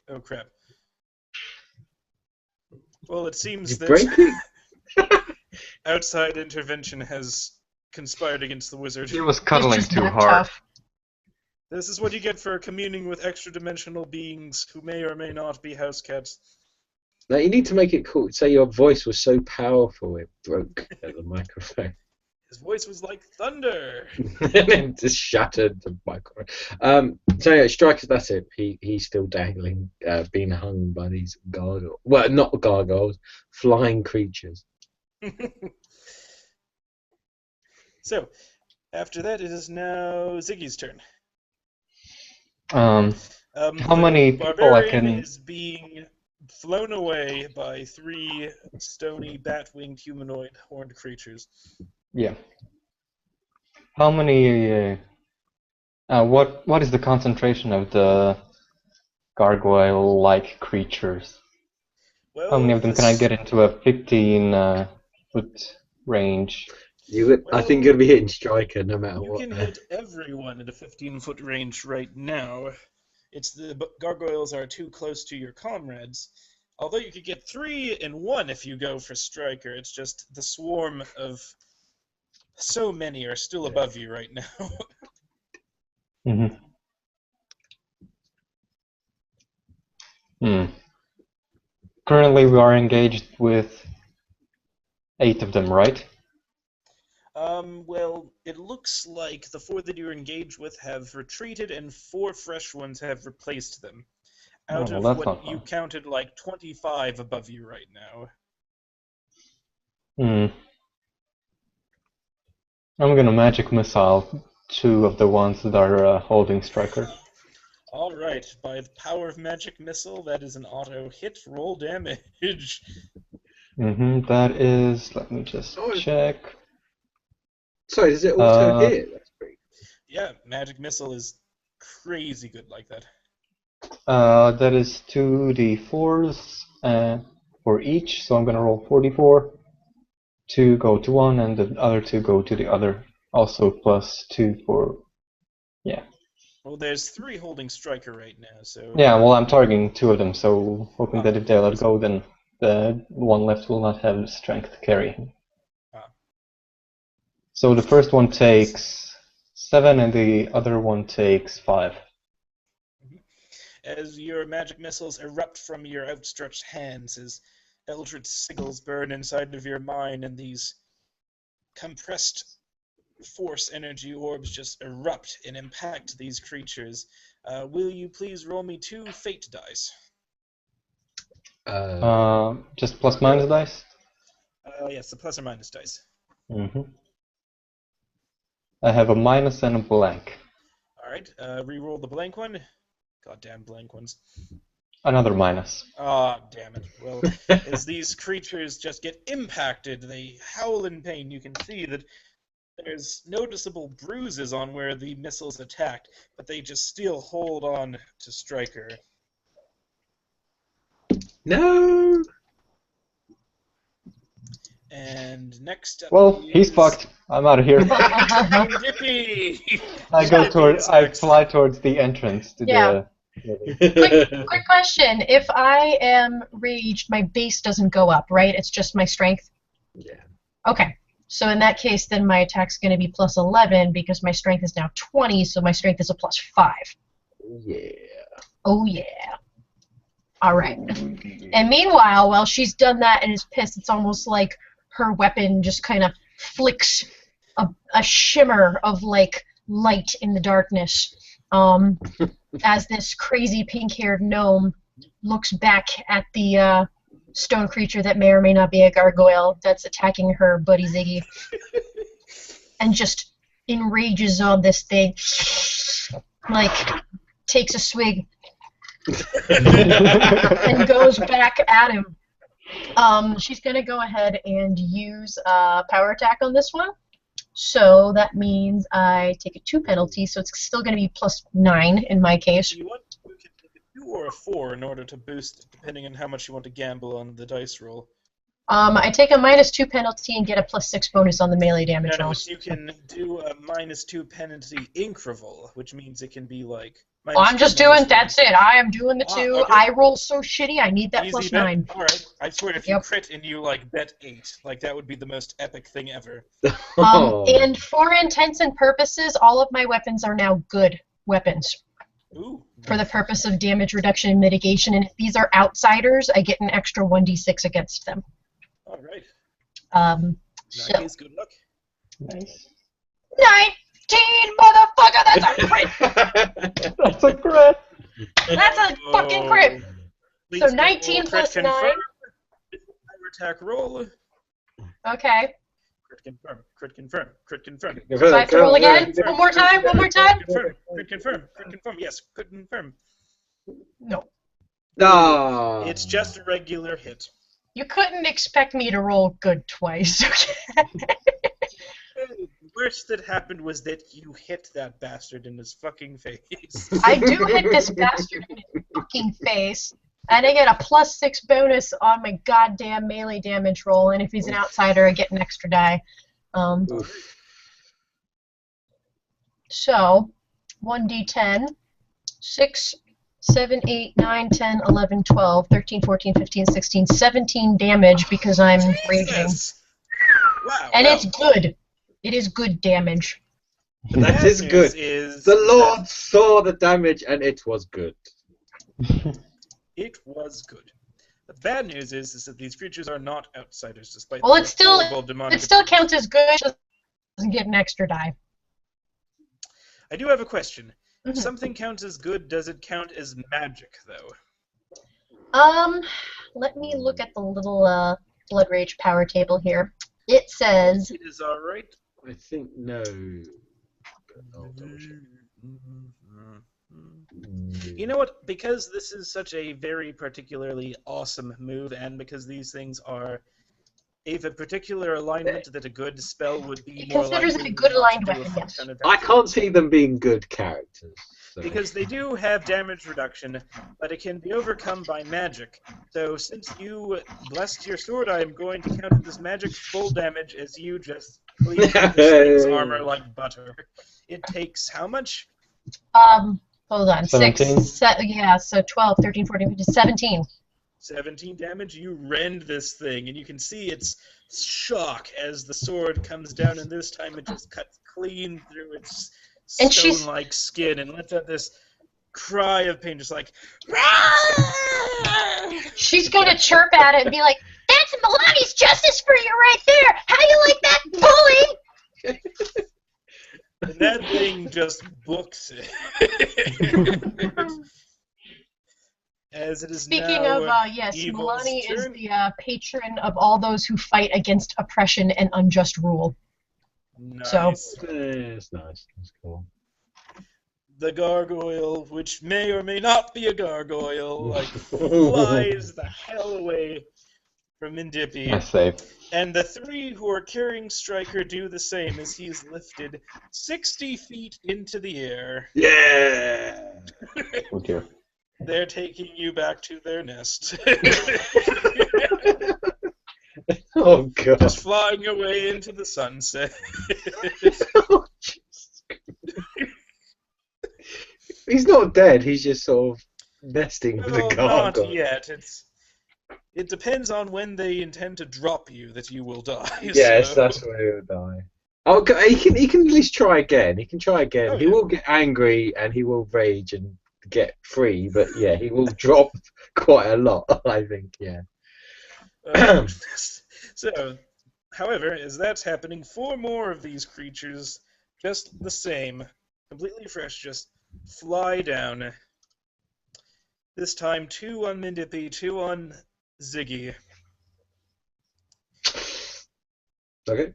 Oh crap. Well, it seems You that break it? outside intervention has conspired against the wizard. He was cuddling It's just too that hard. tough. This is what you get for communing with extra-dimensional beings who may or may not be house cats. No, you need to make it cool. Say your voice was so powerful it broke at the microphone. His voice was like thunder. And then just shattered the microphone. So yeah, Striker, that's it. He's still dangling, being hung by these gargoyles. Well, not gargoyles, flying creatures. So, after that, it is now Ziggy's turn. How The many people I barbarian can... is being flown away by 3 stony, bat-winged, humanoid, horned creatures. Yeah. How many? What is the concentration of the gargoyle-like creatures? How many Well, of them can I get into a 15-foot range? I think you'll be hitting striker no matter you what. can hit everyone at a 15-foot range right now. It's the gargoyles are too close to your comrades. Although you could get 3 in 1 if you go for striker. It's just the swarm of so many are still above you right now. Mm-hmm. Currently, we are engaged with 8 of them, right? Well, it looks like the 4 that you're engaged with have retreated and 4 fresh ones have replaced them. Out Oh, of well, that's what not you fun. counted like 25 above you right now. I'm gonna magic missile 2 of the ones that are holding striker. Alright, by the power of magic missile, that is an auto hit. Roll damage. That is. Let me just check. Sorry, does it auto Uh, hit? That's pretty Yeah, magic missile is crazy good like that. That is 2d4s for each, so I'm gonna roll 44. 2 go to one, and the other 2 go to the other. Also plus 2 for. Yeah. Well, there's 3 holding striker right now, so... Yeah, well, I'm targeting 2 of them, so hoping that if they let yes. go, then the one left will not have the strength to carry him. So the first one takes 7, and the other one takes 5. As your magic missiles erupt from your outstretched hands, as eldritch sigils burn inside of your mind, and these compressed force energy orbs just erupt and impact these creatures. Will you please roll me 2 fate dice? Just plus minus dice? Yes, the plus or minus dice. I have a minus and a blank. Alright, re-roll the blank one. Goddamn blank ones. Another minus. Ah, damn it. Well, as these creatures just get impacted, they howl in pain. You can see that there's noticeable bruises on where the missiles attacked, but they just still hold on to Stryker. No! And next up Well, he's is fucked. I'm out of here. Dippy! I fly towards the entrance to Yeah. the... Quick question. If I am raged, my base doesn't go up, right? It's just my strength? Yeah. Okay. So in that case, then my attack's going to be plus 11 because my strength is now 20, so my strength is a plus 5. Yeah. Oh, yeah. All right. And meanwhile, while she's done that and is pissed, it's almost like her weapon just kind of flicks a shimmer of, like, light in the darkness as this crazy pink-haired gnome looks back at the stone creature that may or may not be a gargoyle that's attacking her buddy Ziggy and just enrages on this thing, like, takes a swig and goes back at him. She's going to go ahead and use power attack on this one. So that means I take a 2 penalty, so it's still going to be plus 9 in my case. You can take a 2 or a 4 in order to boost it, depending on how much you want to gamble on the dice roll. I take a minus 2 penalty and get a plus 6 bonus on the melee damage rolls. You can do a minus 2 penalty increval, which means it can be like... I'm just doing, that's it. I am doing the 2. Okay. I roll so shitty, I need that Easy plus bet. 9. Alright, I swear if you crit and you, like, bet 8, like, that would be the most epic thing ever. And for intents and purposes, all of my weapons are now good weapons. Ooh. For the purpose of damage reduction and mitigation, and if these are outsiders, I get an extra 1d6 against them. Alright. In that case, good luck. Nice. 19, motherfucker! That's a crit! That's a crit! That's a fucking crit! So 19 plus 9. Power attack roll. Okay. Crit confirm. Crit confirm. Crit confirm. So I have to roll again? One more time? One more time? Crit confirm. Crit confirm. Yes, crit confirm. No. No. It's just a regular hit. You couldn't expect me to roll good twice, okay? worst that happened was that you hit that bastard in his fucking face. I do hit this bastard in his fucking face, and I get a +6 bonus on my goddamn melee damage roll, and if he's an outsider, I get an extra die. So, 1d10, 6, 7, 8, 9, 10, 11, 12, 13, 14, 15, 16, 17 damage because I'm raging. Jesus! Wow. And well, it's good. It is good damage. That is news good. Is The Lord saw the damage and it was good. It was good. The bad news is that these creatures are not outsiders, despite Well, their it still horrible demonic counts as good. It just doesn't get an extra die. I do have a question. If Mhm. something counts as good, does it count as magic, though? Let me look at the little Blood Rage power table here. It says It is alright. I think no. But I'll double check. You know what? Because this is such a very particularly awesome move, and because these things are a particular alignment that a good spell would be it more considers likely it a good not aligned to do a weapon, fuck yes. ton of I damage. can't see them being good characters. So. Because they do have damage reduction, but it can be overcome by magic. So since you blessed your sword, I am going to count it as magic full damage as you just clean this thing's armor like butter. It takes how much? Hold on. 17? 6, yeah, so 12, 13, 14, 15, 17. 17 damage. You rend this thing, and you can see its shock as the sword comes down, and this time it just cuts clean through its And she's- stone-like skin and lets out this cry of pain, just like. She's gonna chirp at it and be like, "That's Milani's justice for you right there! How you like that, bully?" And that thing just books it. As it is Speaking now of, yes, Evil's Milani is turn. the patron of all those who fight against oppression and unjust rule. Nice. So- It's nice. That's cool. The gargoyle, which may or may not be a gargoyle, like flies the hell away from Mindipi. Nice save. And the three who are carrying Stryker do the same as he's lifted 60 feet into the air. Yeah! Oh dear. They're taking you back to their nest. Oh, God. Just flying away into the sunset. Oh, Jesus Christ. He's not dead, he's just sort of nesting with Well, the not gargoyle. yet. It depends on when they intend to drop you that you will die. Yes, so- that's where he'll die. Oh, he can at least try again. He can try again. Oh, He yeah. will get angry and he will rage and get free, but yeah, he will drop quite a lot, I think, yeah. So, however, as that's happening, 4 more of these creatures, just the same, completely fresh, just fly down. This time, 2 on Mindipi, 2 on Ziggy. Okay.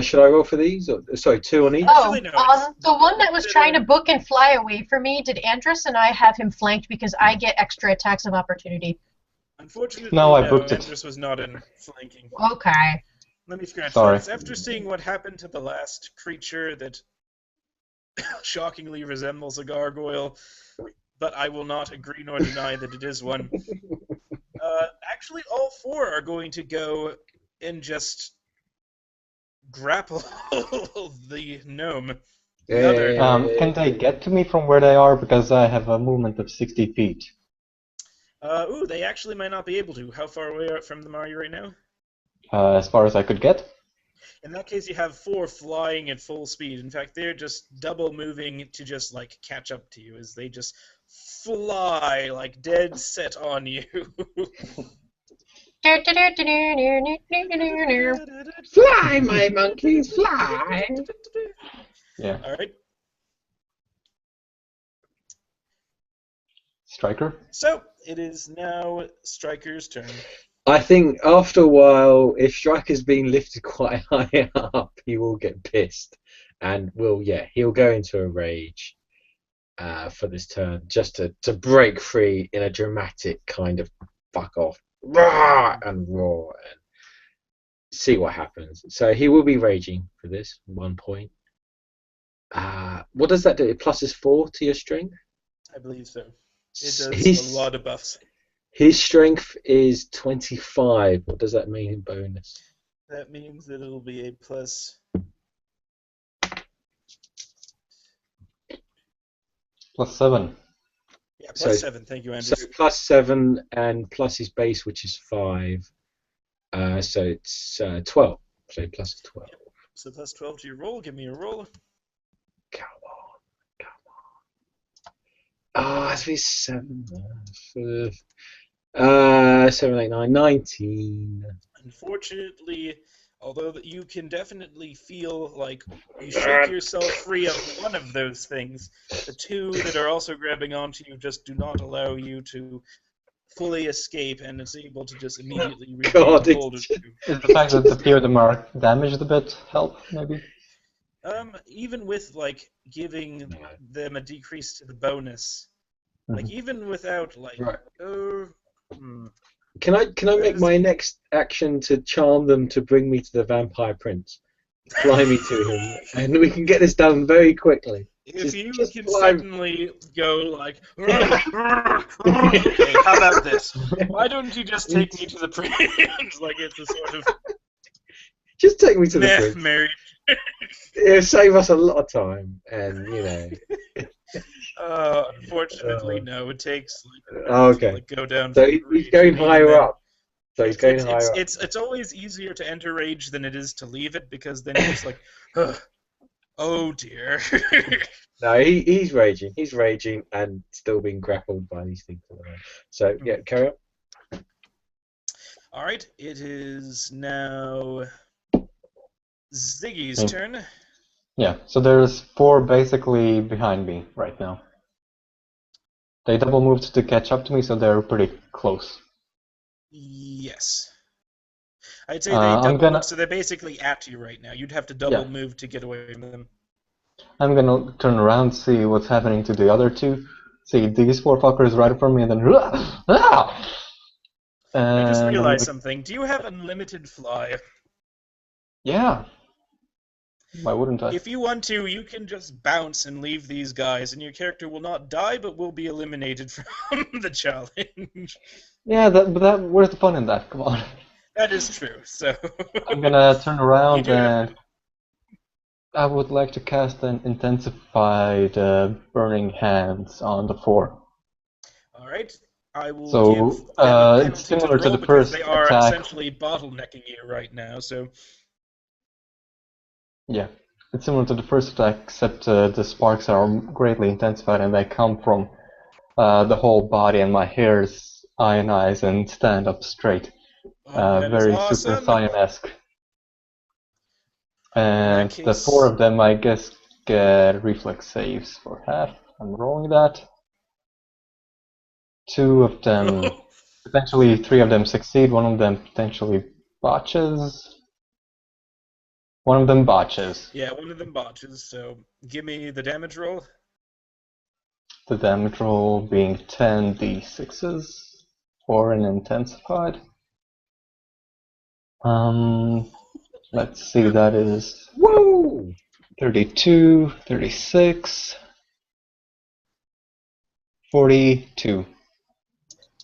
Should I roll for these? Or, sorry, 2 on each? Oh, Actually, no, it's- the one that was trying to book and fly away from me, did Andrus and I have him flanked because I get extra attacks of opportunity? Unfortunately, No, I booked it. Andrus was not in flanking. Okay. Let me scratch Sorry. this. After seeing what happened to the last creature that shockingly resembles a gargoyle, but I will not agree nor deny that it is one. Actually, all 4 are going to go and just grapple the gnome. Yeah. Can they get to me from where they are? Because I have a movement of 60 feet. Ooh, they actually might not be able to. How far away from them are you right now? As far as I could get. In that case, you have 4 flying at full speed. In fact, they're just double moving to just, like, catch up to you as they just fly, like, dead set on you. Fly, my monkeys, fly! Yeah. Alright, Striker? so it is now Stryker's turn. I think after a while, if Striker's been lifted quite high up, he will get pissed. And he'll go into a rage for this turn, just to break free in a dramatic kind of fuck off. Rah! And roar and see what happens. So he will be raging for this 1 point. What does that do? It pluses 4 to your strength. I believe so. It does a His lot of buffs. his strength is 25. What does that mean in bonus? That means that it'll be a plus. +7. Yeah, So- +7. Thank you, So Andrews. +7 and plus his base, which is 5. So it's 12. So plus 12. So +12 to your roll. Give me a roll. Come on. Oh, that's be 7. 7, 8, 9, 19. Unfortunately, although that you can definitely feel like you shake yourself free of one of those things, the two that are also grabbing onto you just do not allow you to fully escape, and it's able to just immediately God, regain hold of it's- you. Is the fact that a few of them are damaged a bit help, maybe? Even with like giving them a decrease to the bonus, like even without like, Right. hmm. Can I make Is- my next action to charm them to bring me to the vampire prince? Fly me to him, and we can get this done very quickly. If you just can fly- suddenly go like, okay, how about this? Why don't you just take me to the prince? Like it's a sort of Just take me to the meh prince. marriage. It'll save us a lot of time, and you know. Unfortunately, no. It takes like, Okay. to like go down. So from he's rage, going and even higher then- up. So he's going higher up. It's always easier to enter rage than it is to leave it because then you're just like, oh dear. No, he's raging. He's raging and still being grappled by these things. So yeah, carry on. All right, it is now Ziggy's turn. Yeah, so there's 4 basically behind me right now. They double moved to catch up to me, so they're pretty close. Yes. I'd say they I'm double gonna- move, so they're basically at you right now. You'd have to double move to get away from them. I'm gonna turn around, see what's happening to the other 2. See these 4 fuckers right in front of me, and then I just and realized something. Do you have unlimited fly? yeah. Why wouldn't I? If you want to, you can just bounce and leave these guys, and your character will not die, but will be eliminated from the challenge. Yeah, but where's the fun in that? Come on. That is true. So I'm gonna turn around You do have- and I would like to cast an intensified burning hands on the 4. all right. I will So, give them a penalty it's similar to roll the because first they are attack. essentially bottlenecking you right now. So Yeah, it's similar to the first attack, except the sparks are greatly intensified and they come from the whole body, and my hairs ionize and stand up straight. that is Very awesome. Super Saiyan-esque. And the case- 4 of them, I guess, get reflex saves for half. I'm rolling that. 2 of them, potentially 3 of them succeed, 1 of them potentially botches. 1 of them botches. Yeah, one of them botches. So give me the damage roll. The damage roll being 10d6s for an intensified. Let's see, that is Woo! 32, 36, 42.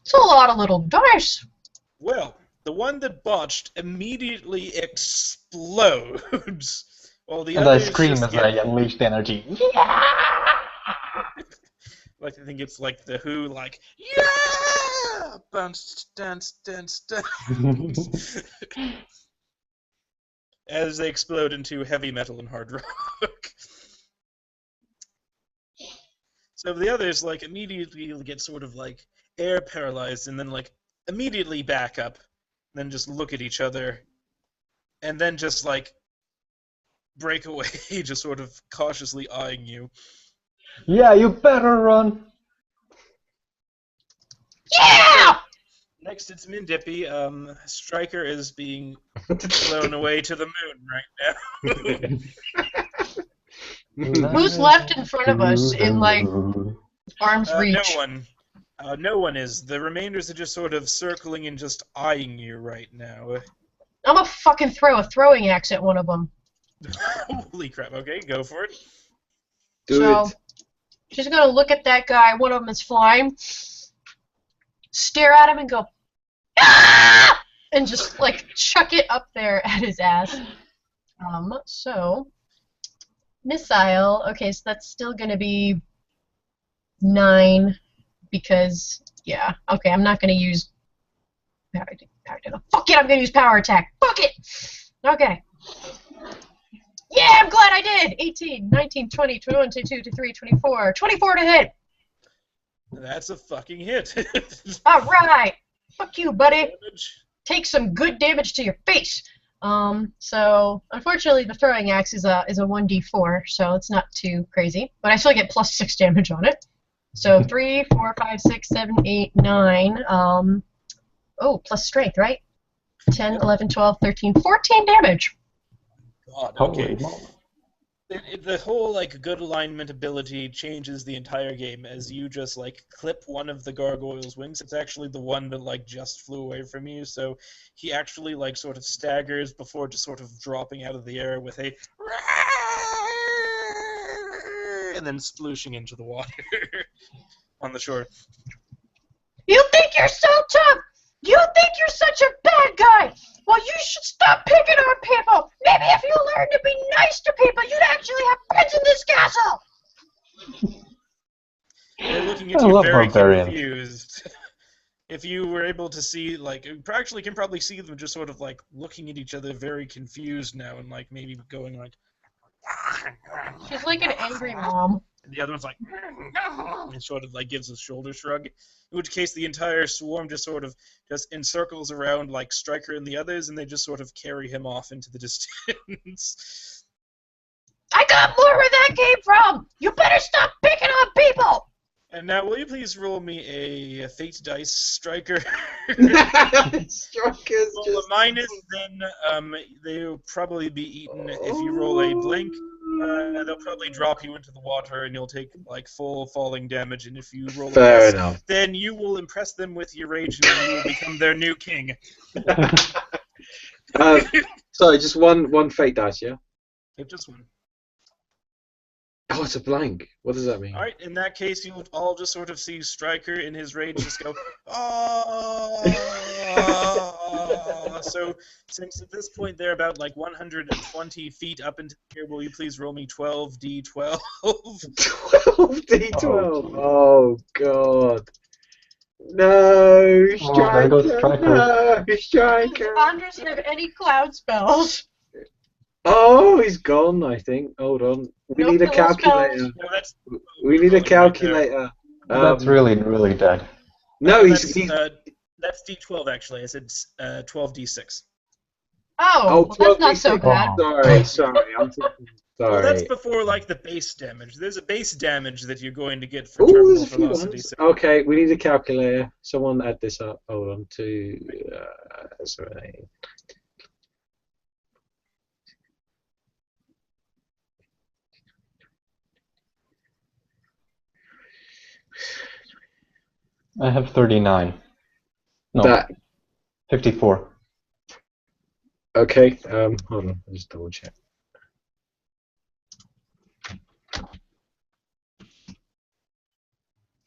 It's a lot of little dice. Well, the one that botched immediately explodes, while the And I others scream just as get, I unleash the energy. like I think it's like the Who, like yeah, bounce, dance, dance, dance, as they explode into heavy metal and hard rock. So the others like immediately get sort of like air paralyzed, and then like immediately back up, then just look at each other, and then just like break away, just sort of cautiously eyeing you. Yeah, you better run. Yeah! Next, it's Mindippy. Striker is being flown away to the moon right now. Who's left in front of us in, like, arm's No reach? one. No one is. The remainders are just sort of circling and just eyeing you right now. I'm gonna fucking throw a throwing axe at one of them. Holy crap. Okay, go for it. Do it. She's gonna look at that guy. One of them is flying. Stare at him and go, ah! And just like chuck it up there at his ass. So missile. Okay, so that's still gonna be 9 because yeah. Okay, I'm not gonna use power. Fuck it, I'm gonna use power attack. Fuck it. Okay. Yeah, I'm glad I did. 18, 19, 20, 21, 22, 23, 24. 24 to hit. That's a fucking hit. All right. Fuck you, buddy. Damage. Take some good damage to your face. So unfortunately the throwing axe is a 1d4, so it's not too crazy. But I still get plus 6 damage on it. So 3, 4, 5, 6, 7, 8, 9. Oh, plus strength, right? 10, 11, 12, 13, 14 damage. God, Holy okay. moly. The whole like good alignment ability changes the entire game as you just like clip one of the gargoyle's wings. It's actually the one that like just flew away from you, so he actually like sort of staggers before just sort of dropping out of the air with a and then splooshing into the water on the shore. You think you're so tough? You think you're such a bad guy? Well, you should stop picking on people. Maybe if you learn to be nice to people, you'd actually have friends in this castle. They're looking at I you love very barbarians. confused. If you were able to see, like, you actually can probably see them just sort of like looking at each other very confused now and like maybe going like. She's like an angry mom. And the other one's like, and sort of like gives a shoulder shrug. In which case, the entire swarm just sort of just encircles around like Stryker and the others, and they just sort of carry him off into the distance. I got more where that came from. You better stop picking on people. And now, will you please roll me a fate dice, Stryker? Strikers Roll just. a minus, then they'll probably be eaten. If you roll a blink, they'll probably drop you into the water, and you'll take like full falling damage. And if you roll a Fair plus, enough. then you will impress them with your rage, and you will become their new king. Sorry, just one fate dice, yeah? If just one. Oh, it's a blank. What does that mean? All right. In that case, you'll all just sort of see Stryker in his rage just go, oh. So since at this point they're about like 120 feet up into the air, will you please roll me 12d12? 12d12. Oh, Oh, God. No, Striker. there goes Stryker. No, Striker. Andres have any cloud spells? Oh, he's gone, I think. Hold on. We No need a pillow calculator. spells. No, that's We need a right there. calculator. That's really, really dead. No, that's, he's that's d12 actually. I said 12d6. Oh, well, that's not so 12d6. bad. Sorry. I'm talking. Well, that's Sorry. before like the base damage. There's a base damage that you're going to get for Oh, terminal there's a few velocity. ones. So Okay, we need a calculator. Someone add this up. Hold on. Sorry. I have 39. No, That 54. okay. Hold on. I'll just double check.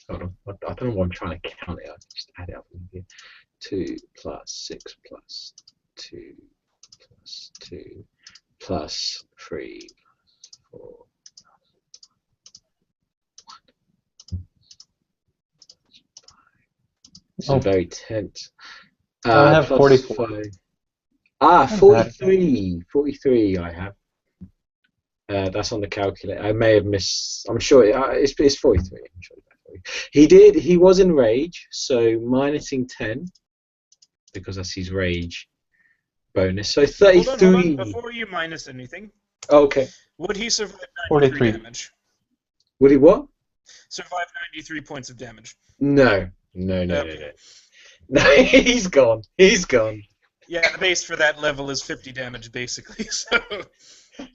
Hold on. I don't know what I'm trying to count it. I'll just add it up in here. 2 plus 6 plus 2 plus 2 plus 3 plus 4. This is very tense. I have plus 44. 5. Ah, 43. 43 I have. That's on the calculator. I may have missed. I'm sure it's 43. I'm sure he was in rage, so minusing 10 because that's his rage bonus. So 33. hold on. Before you minus anything, Okay. would he survive 93 43. damage? Would he what? Survive 93 points of damage. No. Okay. No, he's gone. He's gone. Yeah, the base for that level is 50 damage, basically. So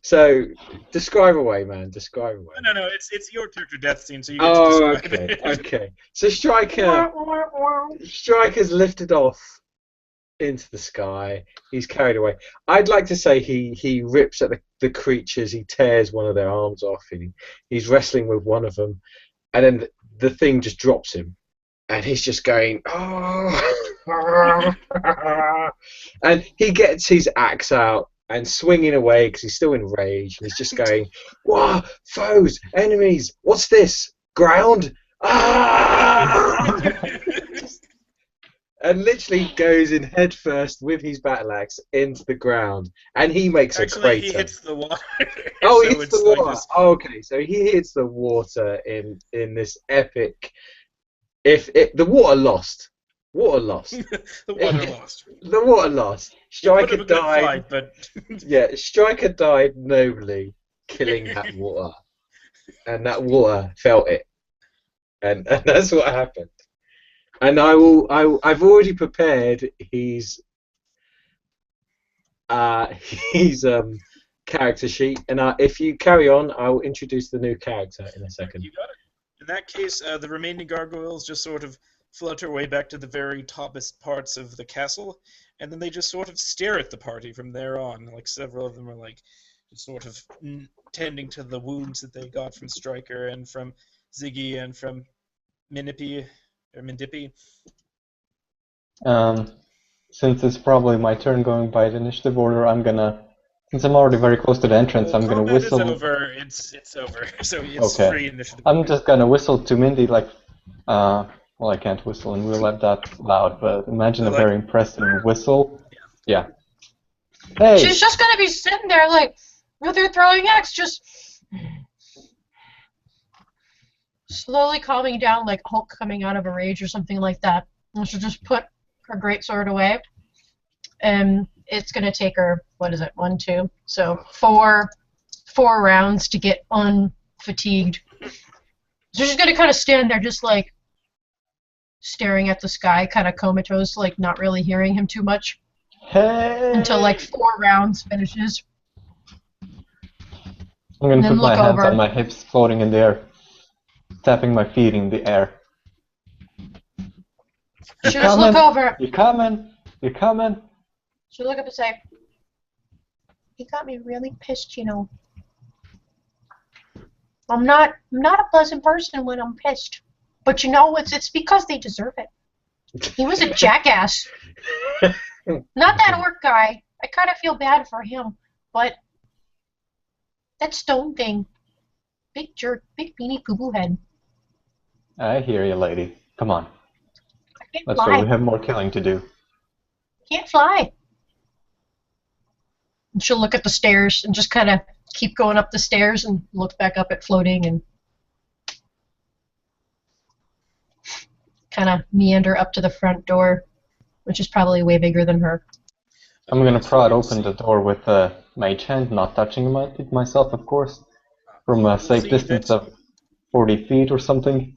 So describe away, man. Describe away. no, it's your character death scene, so you get to describe okay, it. okay. So Striker's lifted off into the sky. He's carried away. I'd like to say he rips at the creatures. He tears one of their arms off. And he's wrestling with one of them, and then the thing just drops him, and he's just going, oh, and he gets his axe out and swinging away because he's still enraged. And he's just going, "Whoa, foes, enemies! What's this? Ground!" Ah! And literally goes in head first with his battle axe into the ground, and he makes a crater. He hits the water. Oh, So he hits the like water. this... Oh, okay, so he hits the water in this epic. The water lost. Water lost. The water lost. The water lost. Striker died. Fight, but... Yeah, Striker died nobly, killing that water, and that water felt it, and that's what happened. And I've already prepared his character sheet, and if you carry on, I'll introduce the new character in a second. You got it. In that case, the remaining gargoyles just sort of flutter way back to the very topest parts of the castle, and then they just sort of stare at the party from there on. Like several of them are like sort of tending to the wounds that they got from Striker and from Ziggy and from Mindippy. Since it's probably my turn going by the initiative order, since I'm already very close to the entrance, I'm gonna whistle. It's over. It's over. So it's free initiative. I'm just gonna whistle to Mindy like, well, I can't whistle in real life that loud, but imagine a very impressive whistle. Yeah. Hey. She's just gonna be sitting there like, with her throwing axe, just slowly calming down, like Hulk coming out of a rage or something like that. And she'll just put her greatsword away, and it's gonna take her, what is it, 1, 2, so four rounds to get unfatigued. So she's gonna kind of stand there, just like staring at the sky, kind of comatose, like not really hearing him too much, until like 4 rounds finishes. I'm gonna put my hands on my hips, floating in the air, tapping my feet in the air. She'll just look over. You coming? You coming? She'll look up and say, "He got me really pissed, you know. I'm not a pleasant person when I'm pissed. But you know, it's because they deserve it. He was a jackass. Not that orc guy. I kind of feel bad for him. But that stone thing. Big jerk. Big beanie poo-poo head." I hear you, lady. Come on. I can't Let's fly. go. We have more killing to do. Can't fly. And she'll look at the stairs and just kind of keep going up the stairs and look back up at floating and kind of meander up to the front door, which is probably way bigger than her. I'm gonna prod open the door with mage hand, not touching it myself, of course, from a safe distance of 40 feet or something.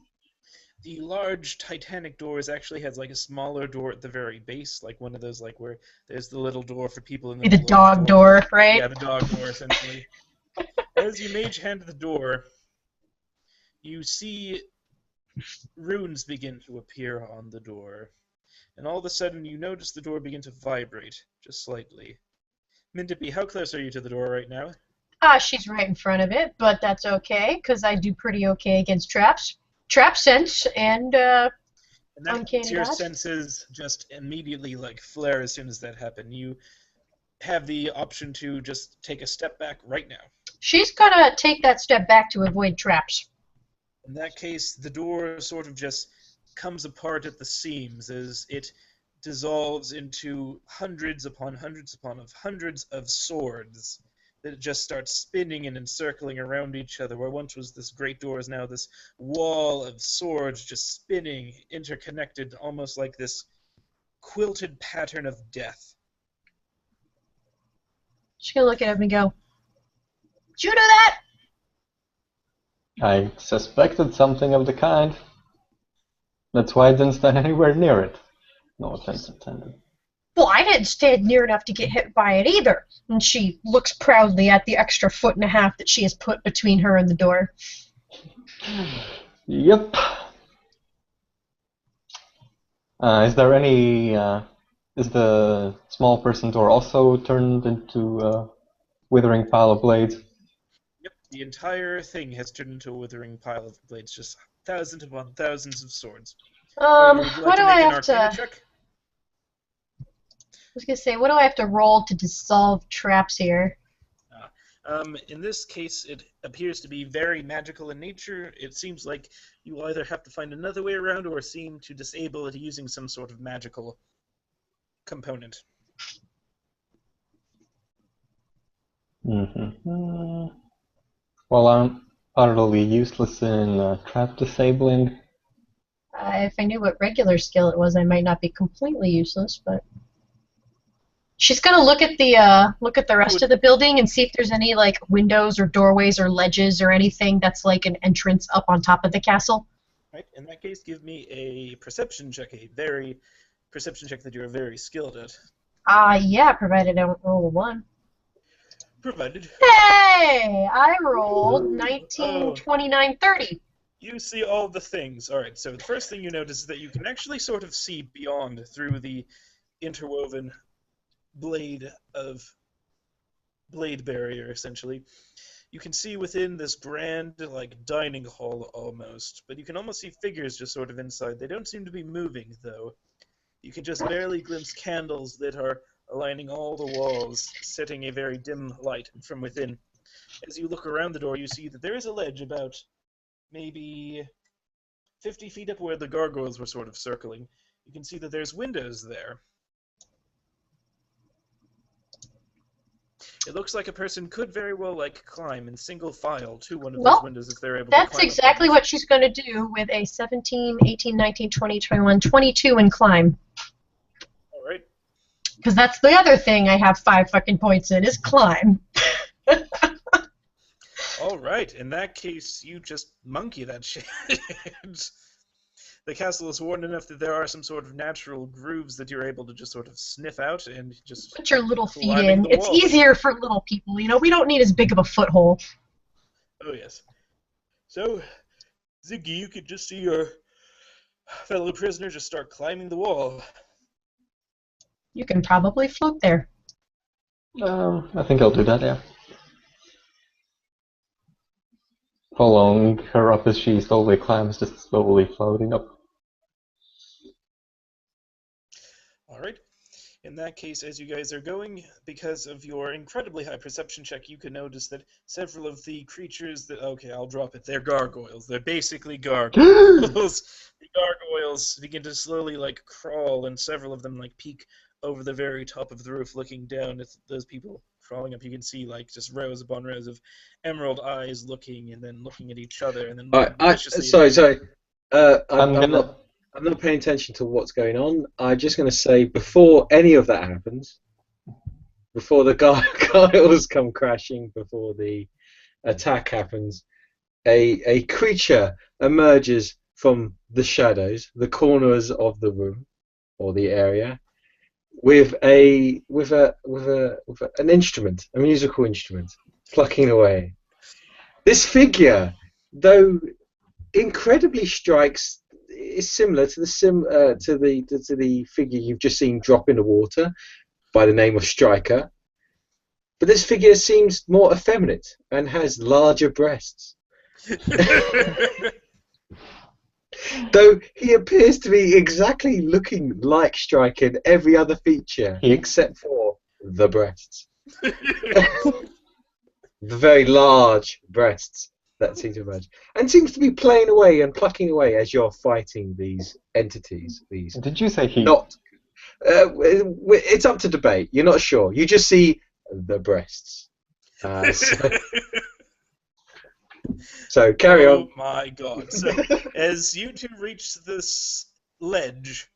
The large Titanic doors actually has like a smaller door at the very base, like one of those like where there's the little door for people in the dog door, right? Yeah, the dog door essentially. As you mage hand the door, you see runes begin to appear on the door, and all of a sudden you notice the door begin to vibrate just slightly. Mindippy, how close are you to the door right now? She's right in front of it, but that's okay because I do pretty okay against traps. Trap sense and uncanny your dodge. senses just immediately like flare as soon as that happened. You have the option to just take a step back right now. She's gonna take that step back to avoid traps. In that case, the door sort of just comes apart at the seams as it dissolves into hundreds upon hundreds upon hundreds of swords that just start spinning and encircling around each other. Where once was this great door is now this wall of swords just spinning, interconnected, almost like this quilted pattern of death. She's gonna look at him and go, "Did you do that?" I suspected something of the kind. That's why I didn't stand anywhere near it. No offense intended. Well, I didn't stand near enough to get hit by it either. And she looks proudly at the extra 1.5 feet that she has put between her and the door. Yep. Is there Is the small person door also turned into a withering pile of blades? Yep, the entire thing has turned into a withering pile of blades, just thousands upon thousands of swords. However, would you like What to do I make an have to? Arcana I check? was gonna say, what do I have to roll to dissolve traps here? In this case, it appears to be very magical in nature. It seems like you either have to find another way around or seem to disable it using some sort of magical component. Mm-hmm. Well, I'm utterly useless in trap disabling. If I knew what regular skill it was, I might not be completely useless, but she's gonna look at the rest of the building and see if there's any like windows or doorways or ledges or anything that's like an entrance up on top of the castle. Right. In that case, give me a perception check, perception check that you are very skilled at. Yeah, provided I don't roll a 1. Provided. Hey! I rolled 19, Oh. 29, 30. You see all the things. All right. So the first thing you notice is that you can actually sort of see beyond through the interwoven blade barrier, essentially. You can see within this grand, like, dining hall almost, but you can almost see figures just sort of inside. They don't seem to be moving, though. You can just barely glimpse candles that are aligning all the walls, setting a very dim light from within. As you look around the door, you see that there is a ledge about maybe 50 feet up where the gargoyles were sort of circling. You can see that there's windows there. It looks like a person could very well like climb in single file to one of those windows if they're able to climb. That's exactly what she's going to do with a 17, 18, 19, 20, 21, 22 and climb. All right. Because that's the other thing I have 5 fucking points in, is climb. All right. In that case, you just monkey that shit. The castle is worn enough that there are some sort of natural grooves that you're able to just sort of sniff out and just put your little feet climbing in. the It's walls. easier for little people, you know. We don't need as big of a foothold. Oh, yes. So, Ziggy, you could just see your fellow prisoner just start climbing the wall. You can probably float there. I think I'll do that, yeah. Following her up as she slowly climbs, just slowly floating up. All right. In that case, as you guys are going, because of your incredibly high perception check, you can notice that several of the creatures that... Okay, I'll drop it. They're gargoyles. They're basically gargoyles. The gargoyles begin to slowly, like, crawl, and several of them, like, peek over the very top of the roof, looking down at those people crawling up. You can see, like, just rows upon rows of emerald eyes looking, and then looking at each other, and then looking viciously. Sorry. I'm not paying attention to what's going on. I'm just going to say, before any of that happens, before the gargoyles come crashing, before the attack happens, a creature emerges from the shadows, the corners of the room or the area, with an instrument, a musical instrument, plucking away. This figure, though incredibly strikes, is similar to the figure you've just seen drop in the water by the name of Striker, but this figure seems more effeminate and has larger breasts. Though he appears to be exactly looking like Striker in every other feature except for the breasts. The very large breasts that seem to emerge, and seems to be playing away and plucking away as you're fighting these entities. These. Did you say he? Not. It's up to debate. You're not sure. You just see the breasts. So carry on. Oh my god. So, as you two reach this ledge,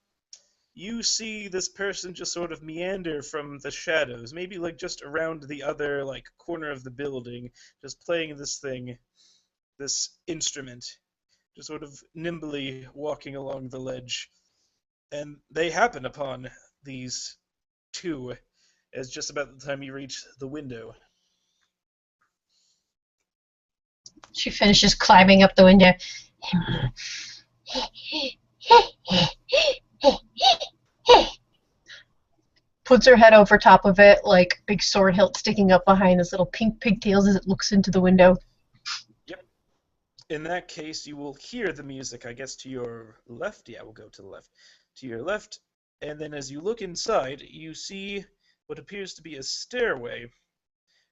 you see this person just sort of meander from the shadows, maybe like just around the other like corner of the building, just playing this thing, this instrument, just sort of nimbly walking along the ledge. And they happen upon these two as just about the time you reach the window. She finishes climbing up the window. puts her head over top of it, like big sword hilt sticking up behind this little pink pigtails as it looks into the window. Yep. In that case, you will hear the music, I guess, to your left. Yeah, we'll go to the left. To your left, and then as you look inside, you see what appears to be a stairway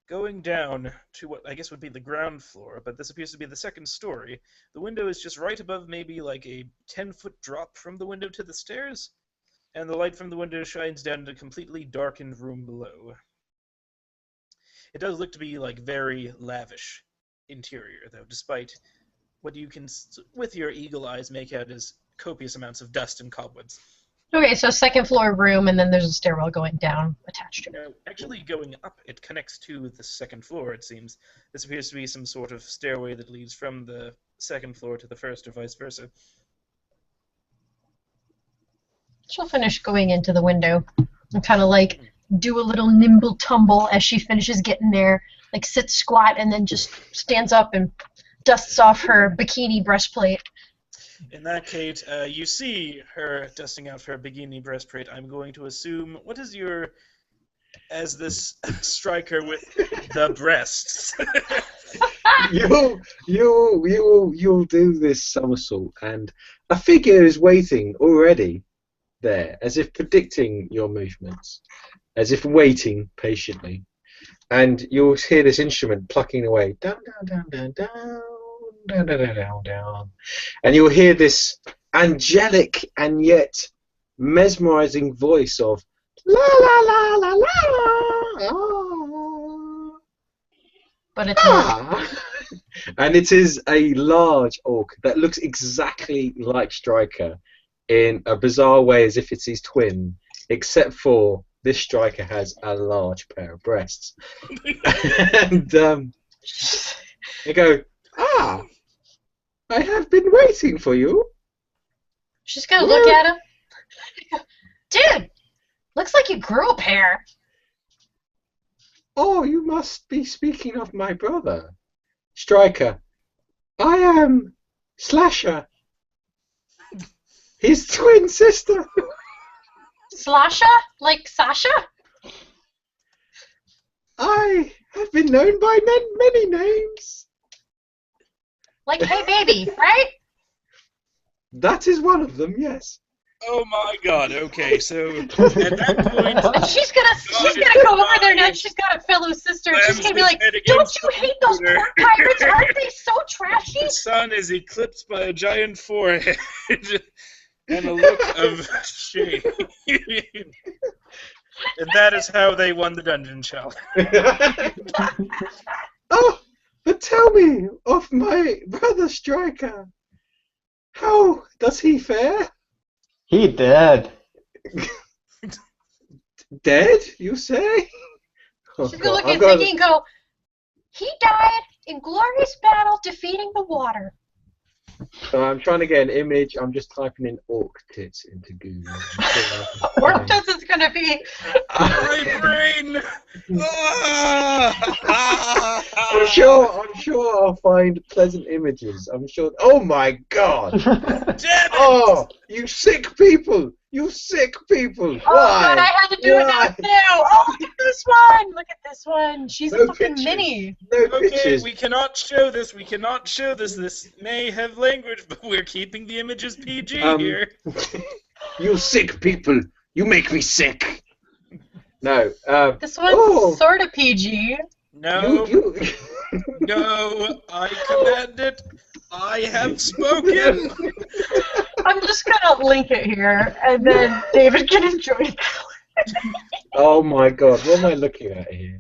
going down to what I guess would be the ground floor, but this appears to be the second story. The window is just right above, maybe like a 10-foot drop from the window to the stairs, and the light from the window shines down into a completely darkened room below. It does look to be like very lavish interior, though, despite what you can, with your eagle eyes, make out as copious amounts of dust and cobwebs. Okay, so second floor room, and then there's a stairwell going down attached to it. No, actually going up, it connects to the second floor, it seems. This appears to be some sort of stairway that leads from the second floor to the first, or vice versa. She'll finish going into the window and kind of like do a little nimble tumble as she finishes getting there, like sits squat and then just stands up and dusts off her bikini breastplate. In that case, you see her dusting out her bikini breastplate. I'm going to assume, what is your, as this striker with the breasts? You'll do this somersault, and a figure is waiting already there, as if predicting your movements, as if waiting patiently. And you'll hear this instrument plucking away, down, down, down, down, down. Down, down, down, down, down. And you'll hear this angelic and yet mesmerizing voice of la la la la la. But it's not. And it is a large orc that looks exactly like Striker in a bizarre way, as if it's his twin, except for this Striker has a large pair of breasts. And they go, "Ah, I have been waiting for you." She's gonna look at him. Dude, looks like you grew a pair. Oh, you must be speaking of my brother, Striker. I am Slasher, his twin sister. Slasha? Like Sasha? I have been known by many names. Like Hey Baby, right? That is one of them, yes. Oh my god, okay, so at that point... And she's gonna go over there now. She's got a fellow sister. And she's gonna be like, "Don't you hate those pork pirates? Aren't they so trashy?" The sun is eclipsed by a giant forehead and a look of shame. And that is how they won the dungeon challenge. Oh, but tell me of my brother Striker. How does he fare? He dead. Dead, you say? Oh, She's gonna look God, at Ziggy and go, "He died in glorious battle defeating the water." I'm trying to get an image. I'm just typing in orc tits into Google. Orc tits is gonna be. My brain! I'm sure I'll find pleasant images. I'm sure. Oh my God! Damn it! Oh, you sick people! You sick people! Oh God, I had to do it now Why? too. Oh, look at this one! Look at this one. She's No a fucking pictures. mini. No Okay, pictures. we cannot show this. We cannot show this. This may have language, but we're keeping the images PG here. You sick people! You make me sick. No. This one's sort of PG. No, You. no, I command it. I have spoken. I'm just gonna link it here, and then David can enjoy it. Oh my God! What am I looking at here?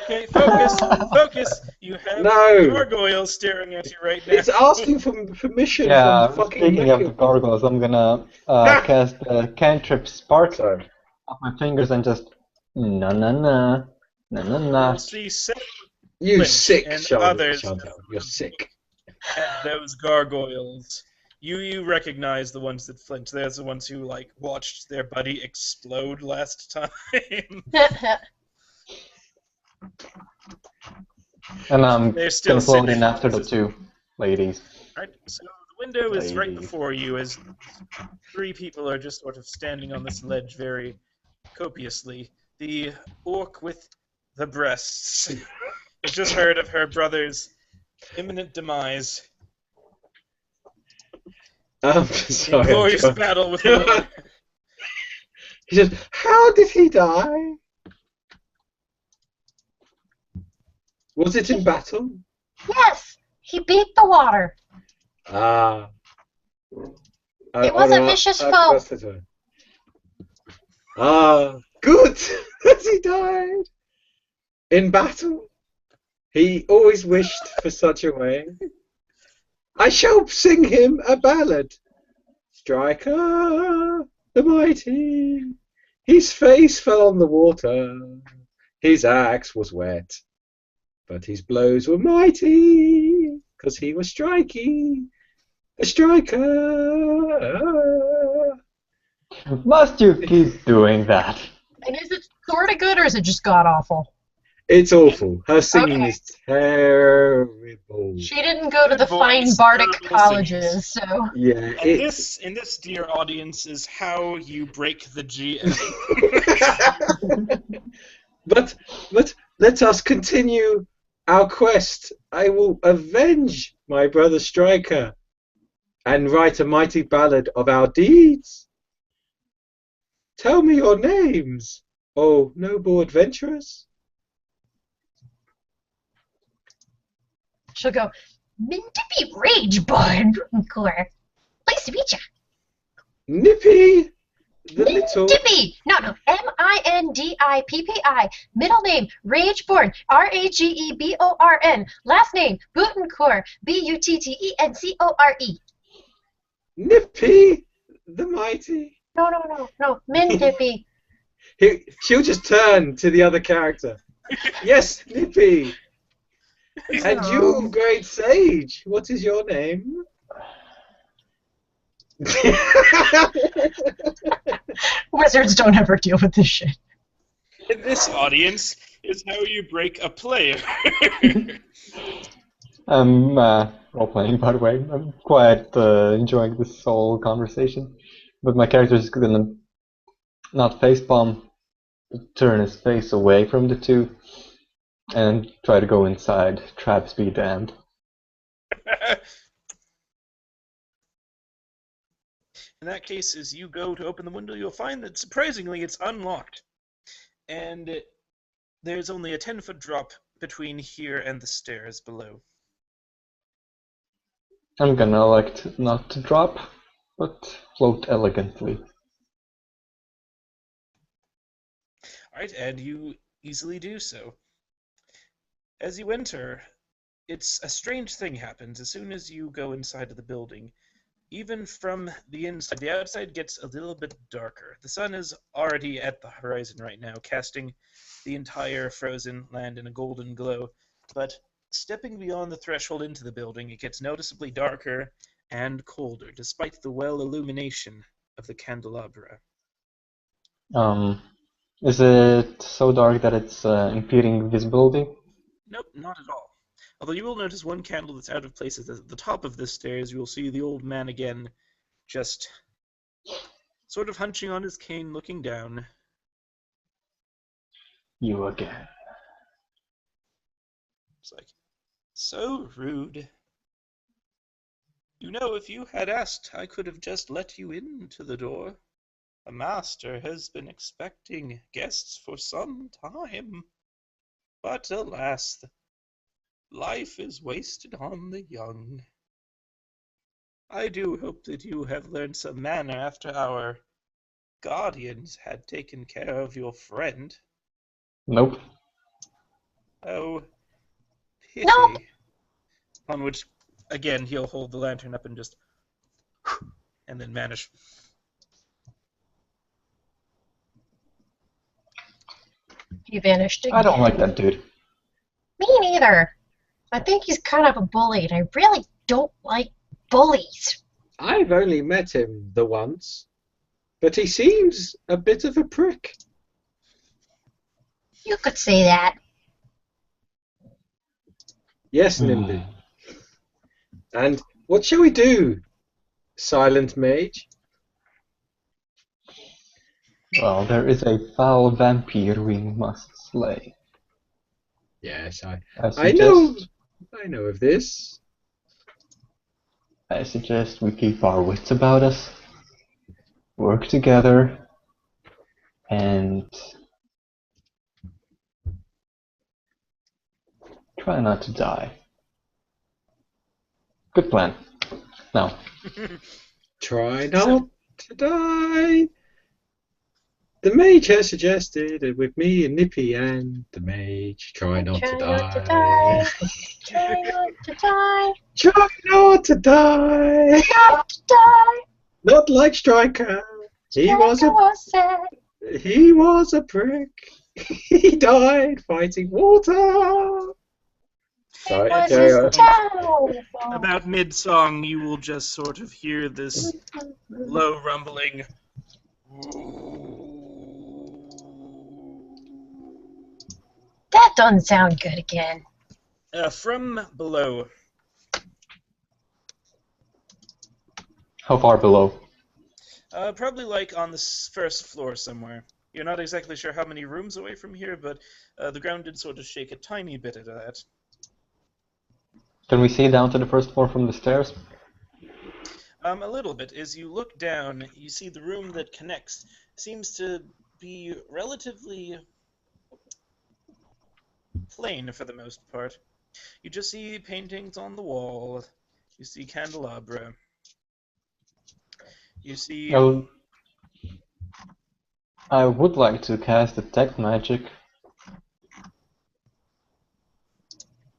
Okay, focus. You have No. gargoyles staring at you right now. It's asking for permission Yeah, from fucking. speaking of the gargoyles, I'm gonna cast the cantrip Spark Sorry. off my fingers and just na na na na na na. You'll see seven You Flinch sick, and Chantal. others. You're sick. at those gargoyles. You recognize the ones that flinch. They're the ones who like watched their buddy explode last time. And I'm They're still gonna float sitting. in after the two ladies. Right, so the window is right Lady. before you as three people are just sort of standing on this ledge very copiously. The orc with the breasts has just heard of her brother's imminent demise. Sorry, I'm Inglorious trying. battle with the He says, "How did he die? Was it in battle?" Yes, he beat the water. Ah. It was a vicious foe. Ah, good that he died in battle. He always wished for such a way. I shall sing him a ballad. Striker the mighty, his face fell on the water, his axe was wet, but his blows were mighty, 'cause he was striking, a striker. Must you keep doing that? And is it sort of good or is it just god awful? It's awful. Her singing Okay. is terrible. She didn't go to the Good voice, fine bardic terrible colleges, so. Yeah, And it's. this, dear audience, is how you break the GM. but let us continue our quest. I will avenge my brother Striker and write a mighty ballad of our deeds. Tell me your names, oh noble adventurers. She'll go, Mindippy Rageborn Core. Nice to meet ya. Nippy, the little. Mindippy! No, Mindippi. Middle name, Rageborn. Rageborn. Last name, Buttencore. Buttencore. Nippy, the mighty. No. Mindippy. She'll just turn to the other character. Yes, Nippy. And you, great sage, what is your name? Wizards don't ever deal with this shit. And this audience is how you break a player. I'm role-playing, by the way. I'm quite enjoying this whole conversation. But my character is gonna not facepalm, turn his face away from the two, and try to go inside. Traps be damned. In that case, as you go to open the window, you'll find that surprisingly it's unlocked. And there's only a 10-foot drop between here and the stairs below. I'm gonna elect not to drop, but float elegantly. Alright, and you easily do so. As you enter, a strange thing happens as soon as you go inside of the building. Even from the inside, the outside gets a little bit darker. The sun is already at the horizon right now, casting the entire frozen land in a golden glow. But stepping beyond the threshold into the building, it gets noticeably darker and colder, despite the well illumination of the candelabra. Is it so dark that it's impeding visibility? Nope, not at all. Although you will notice one candle that's out of place at the top of the stairs. You will see the old man again, just sort of hunching on his cane, looking down. You again. It's like, so rude. You know, if you had asked, I could have just let you into the door. The master has been expecting guests for some time. But alas, life is wasted on the young. I do hope that you have learned some manner after our guardians had taken care of your friend. Nope. Oh, pity. Nope. On which, again, he'll hold the lantern up and just... and then vanish. He vanished again. I don't like that dude. Me neither. I think he's kind of a bully, and I really don't like bullies. I've only met him the once, but he seems a bit of a prick. You could say that. Yes, Nimby. And what shall we do, silent mage? Well, there is a foul vampire we must slay. Yes, I I know. suggest I know of this. I suggest we keep our wits about us, work together, and try not to die. Good plan. Now, Try not to die. The mage has suggested it with me and Nippy and the mage. Try not to Try not to die. die. Try not to die. Try not to die. Not to die. Not like Striker. He was sad. a prick. He died fighting water. Sorry, Was carry his on. downfall. About mid-song, you will just sort of hear this low rumbling. That doesn't sound good again. From below. how far below? Probably like on the first floor somewhere. You're not exactly sure how many rooms away from here, but the ground did sort of shake a tiny bit at that. Can we see down to the first floor from the stairs? A little bit. As you look down, you see the room that connects seems to be relatively plain for the most part. You just see paintings on the wall. You see candelabra. You see... Oh, I would like to cast detect magic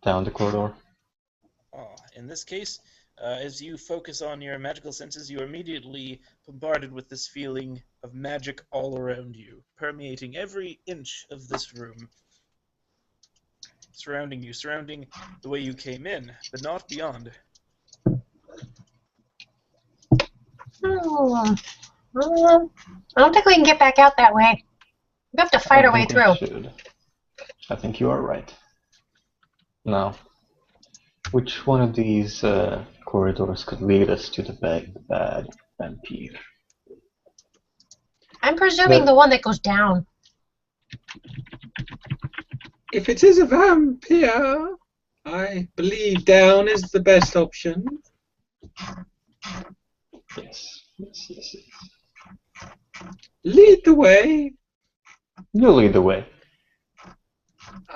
down the corridor. In this case, as you focus on your magical senses, you are immediately bombarded with this feeling of magic all around you, permeating every inch of this room. Surrounding you, surrounding the way you came in, but not beyond. I don't think we can get back out that way. We have to fight our way through. I think you are right. Now, which one of these corridors could lead us to the bad vampire? I'm presuming the one that goes down. If it is a vampire, I believe down is the best option. Yes. Lead the way. You lead the way.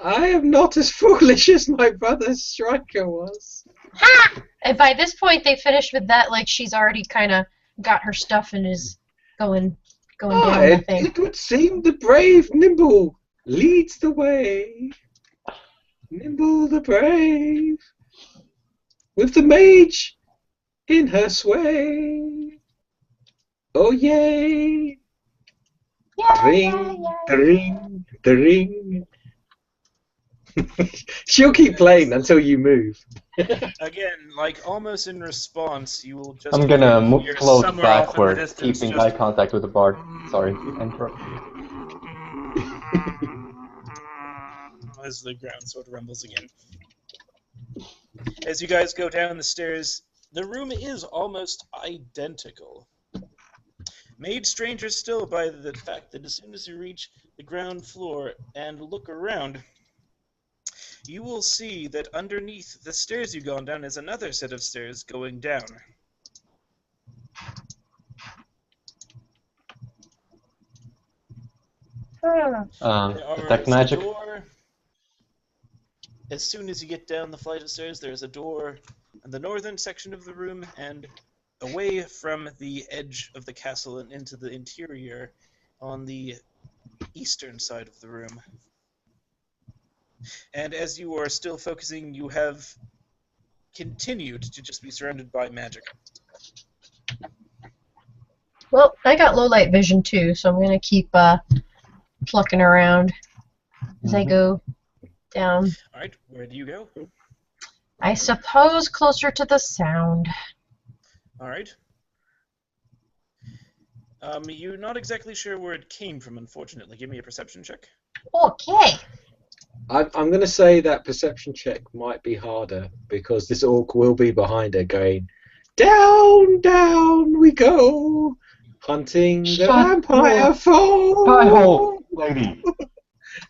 I am not as foolish as my brother Striker was. Ha! And by this point, they finished with that. Like she's already kind of got her stuff and is going down. I think it would seem the brave Nimble leads the way. Nimble the brave, with the mage in her sway. Oh yay! Ring, the ring, the ring. She'll keep playing until you move. Again, like almost in response, you will just... I'm gonna hear float somewhere off in the backward, distance keeping just... eye contact with the bard. Sorry, Emperor. As the ground sort of rumbles again. As you guys go down the stairs, the room is almost identical. Made stranger still by the fact that as soon as you reach the ground floor and look around, you will see that underneath the stairs you've gone down is another set of stairs going down. Detect magic. Door. As soon as you get down the flight of stairs, there's a door in the northern section of the room and away from the edge of the castle and into the interior on the eastern side of the room. And as you are still focusing, you have continued to just be surrounded by magic. Well, I got low light vision too, so I'm gonna keep plucking around as I go down. All right, where do you go? I suppose closer to the sound. All right. You're not exactly sure where it came from, unfortunately. Give me a perception check. Okay. I'm going to say that perception check might be harder because this orc will be behind her going, down, down we go, Hunting the Shut vampire your foe. pie hole, lady.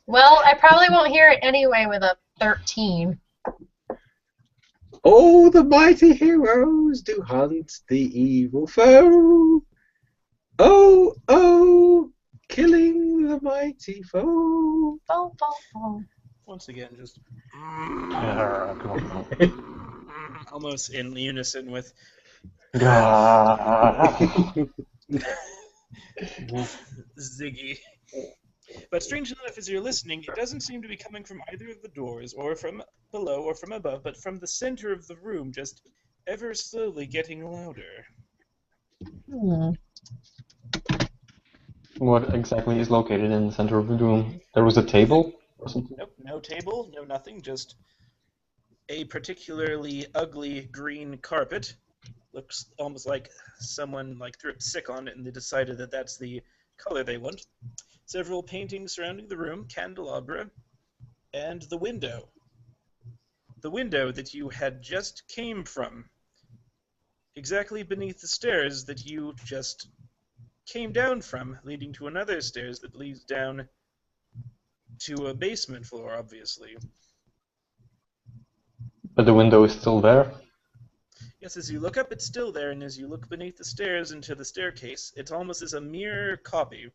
Well, I probably won't hear it anyway with a 13. All the mighty heroes do hunt the evil foe. Oh, oh, killing the mighty foe. Boom, boom, boom. Once again, just Come on. almost in unison with Ziggy. But strange enough, as you're listening, it doesn't seem to be coming from either of the doors, or from below, or from above, but from the center of the room, just ever slowly getting louder. Hmm. What exactly is located in the center of the room? There was a table or something? Nope, no table, no nothing, just a particularly ugly green carpet. Looks almost like someone threw up sick on it and they decided that that's the color they want. Several paintings surrounding the room, candelabra, and the window. The window that you had just came from. Exactly beneath the stairs that you just came down from, leading to another stairs that leads down to a basement floor, obviously. But the window is still there? Yes, as you look up, it's still there, and as you look beneath the stairs into the staircase, it's almost as a mirror copy.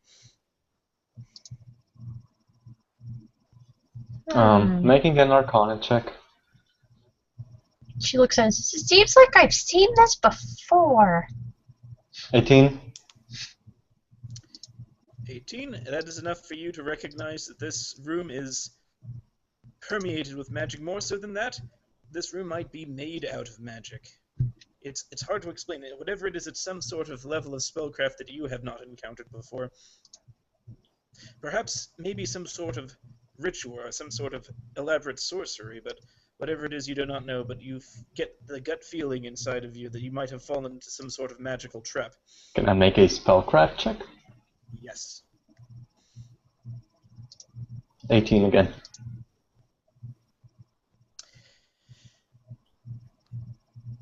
Making an Arcana check. She looks at it. It seems like I've seen this before. 18. 18. That is enough for you to recognize that this room is permeated with magic. More so than that, this room might be made out of magic. It's hard to explain. Whatever it is, it's some sort of level of spellcraft that you have not encountered before. Perhaps maybe some sort of ritual or some sort of elaborate sorcery, but whatever it is, you do not know, but you get the gut feeling inside of you that you might have fallen into some sort of magical trap. Can I make a spellcraft check? Yes. 18 again.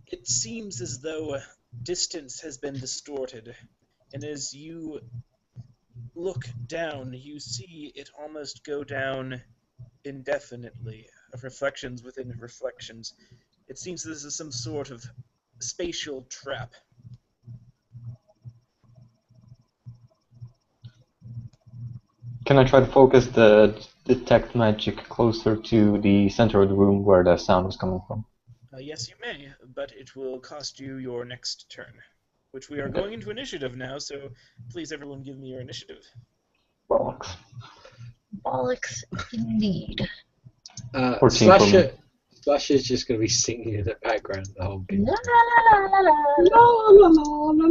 It seems as though distance has been distorted, and as you look down, you see it almost go down indefinitely, of reflections within reflections. It seems this is some sort of spatial trap. Can I try to focus the detect magic closer to the center of the room where the sound was coming from? Yes, you may, but it will cost you your next turn, which we are going into initiative now, so please everyone give me your initiative. Bollocks. Bollocks, indeed. 14 for Slasher, me. Slasher's just going to be singing in the background the whole game. La la la la la. La la la la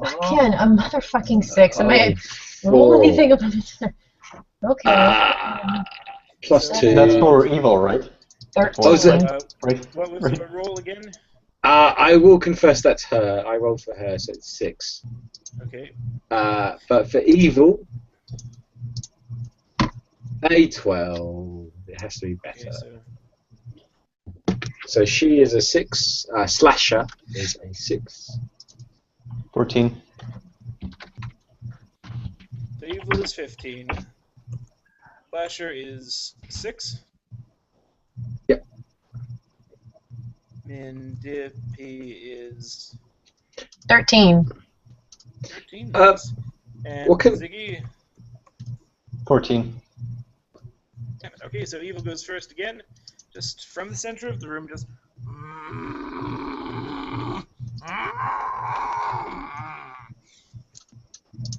la. Again, a motherfucking 6. Am I Oh, roll four. anything above it? Okay. Plus So, 2. That's for evil, right? 13. Oh, is it? Right. What was your roll again? I will confess that's her. I rolled for her, so it's 6. Okay. But for evil, a 12. It has to be better. Okay, So she is a 6. Slasher is a 6. 14. so evil is 15. Slasher is 6. Yep. Mindippy is 13. 13. Uh, Nice. And what can- Ziggy. 14. Damn it. Okay, so evil goes first again. Just from the center of the room, just.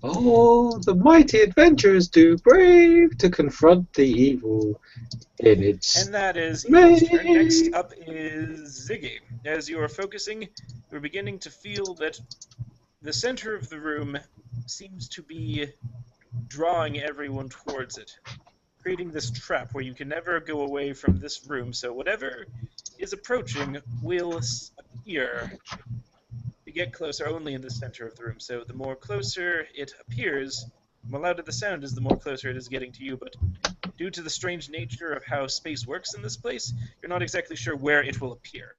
Oh, the mighty adventurers do brave to confront the evil in its. And that is evil's turn. Next up is Ziggy. As you are focusing, you're beginning to feel that the center of the room seems to be drawing everyone towards it, creating this trap where you can never go away from this room. So whatever is approaching will appear to get closer only in the center of the room. So the more closer it appears, the more louder the sound is, the more closer it is getting to you. But due to the strange nature of how space works in this place, you're not exactly sure where it will appear.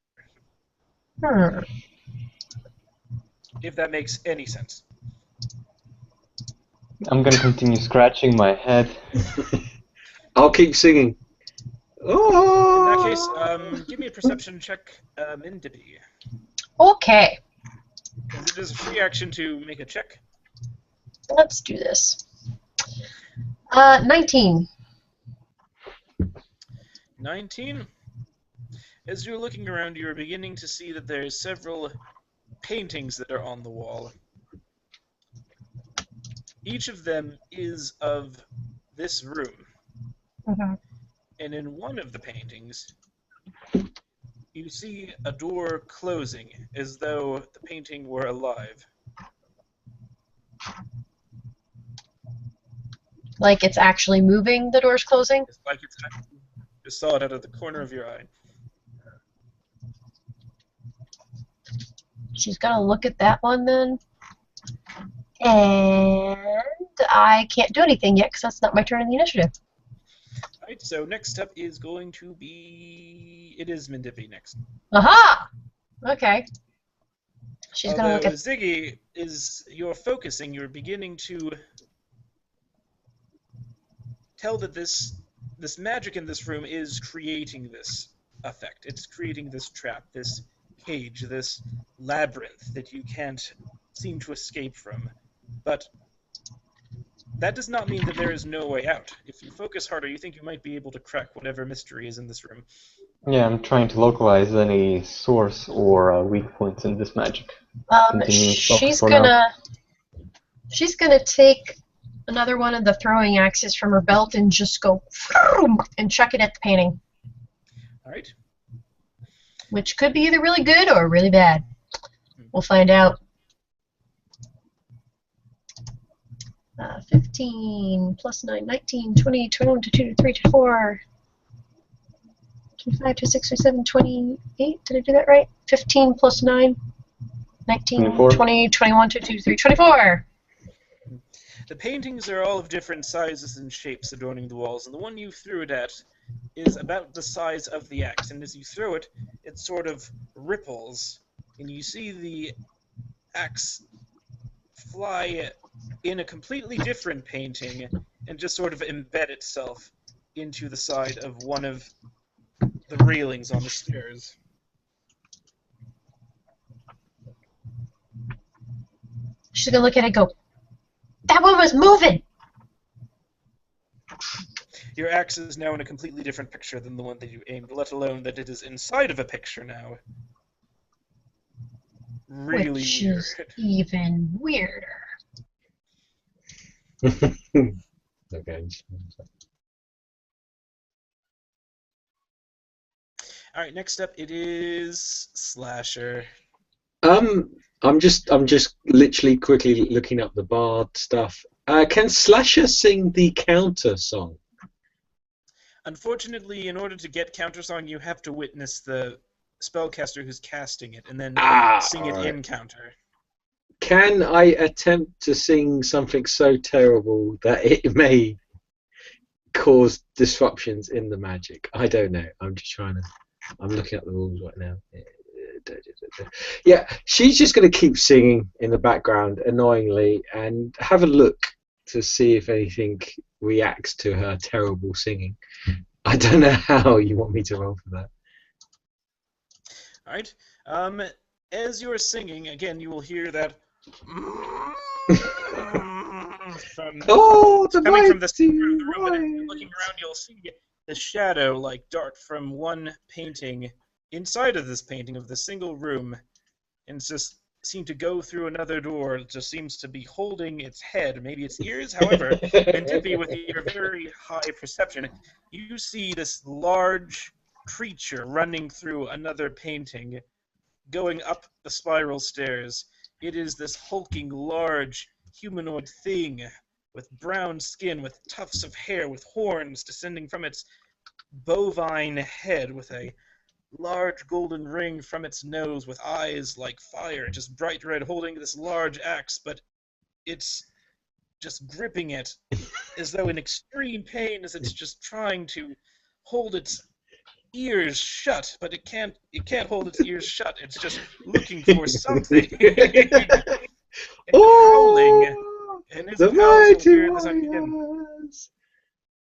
Hmm. If that makes any sense. I'm gonna continue scratching my head. I'll keep singing. In that case, Oh! give me a perception check, Mindippy. Okay, Because it is a free action to make a check. let's do this. 19. 19. As you're looking around, you're beginning to see that there's several paintings that are on the wall. Each of them is of this room. Mhm. And in one of the paintings, you see a door closing, as though the painting were alive. Like it's actually moving, the door's closing? It's like it's actually, you saw it out of the corner of your eye. She's gonna look at that one then. And I can't do anything yet because that's not my turn in the initiative. Alright, so next up is going to be... It is Mindippy next. Aha! Okay. She's gonna Although look at. Ziggy, you're focusing, you're beginning to tell that this magic in this room is creating this effect. It's creating this trap, this cage, this labyrinth that you can't seem to escape from. But that does not mean that there is no way out. If you focus harder, you think you might be able to crack whatever mystery is in this room. Yeah, I'm trying to localize any source or weak points in this magic. Continuing to focus for now. She's gonna take another one of the throwing axes from her belt and just go and chuck it at the painting, Alright. which could be either really good or really bad. We'll find out. 15 plus 9, 19, 20, 21, 22, 23, 24, 25, 26, 27, 28. Did I do that right? 15 plus 9, 19, 24. 20, 21, 22, 23, 24. The paintings are all of different sizes and shapes adorning the walls, and the one you threw it at is about the size of the axe, and as you throw it, it sort of ripples, and you see the axe fly in a completely different painting and just sort of embed itself into the side of one of the railings on the stairs. She's gonna look at it and go, that one was moving! Your axe is now in a completely different picture than the one that you aimed, let alone that it is inside of a picture now. Really Which weird. is even weirder. Okay. Alright, next up it is Slasher. I'm just literally quickly looking up the bard stuff. Can Slasher sing the counter song? Unfortunately, in order to get countersong, you have to witness the spellcaster who's casting it, and then sing it in counter. Can I attempt to sing something so terrible that it may cause disruptions in the magic? I don't know. I'm just trying to. I'm looking at the rules right now. Yeah, she's just going to keep singing in the background annoyingly and have a look to see if anything reacts to her terrible singing. I don't know how you want me to roll for that. Alright. As you're singing, again, you will hear that Oh, the coming from the mighty center of the room, and as you're voice. looking around, you'll see the shadow dart from one painting inside of this painting of the single room, and just seem to go through another door. It just seems to be holding its head, maybe its ears. However, and Dippy, with your very high perception, you see this large creature running through another painting, going up the spiral stairs. It is this hulking, large, humanoid thing with brown skin, with tufts of hair, with horns descending from its bovine head, with a large golden ring from its nose, with eyes like fire, just bright red, holding this large axe, but it's just gripping it as though in extreme pain, as it's just trying to hold its ears shut, but it can't hold its ears shut. It's just looking for something. And howling And his The pals will mighty hear this again. warriors.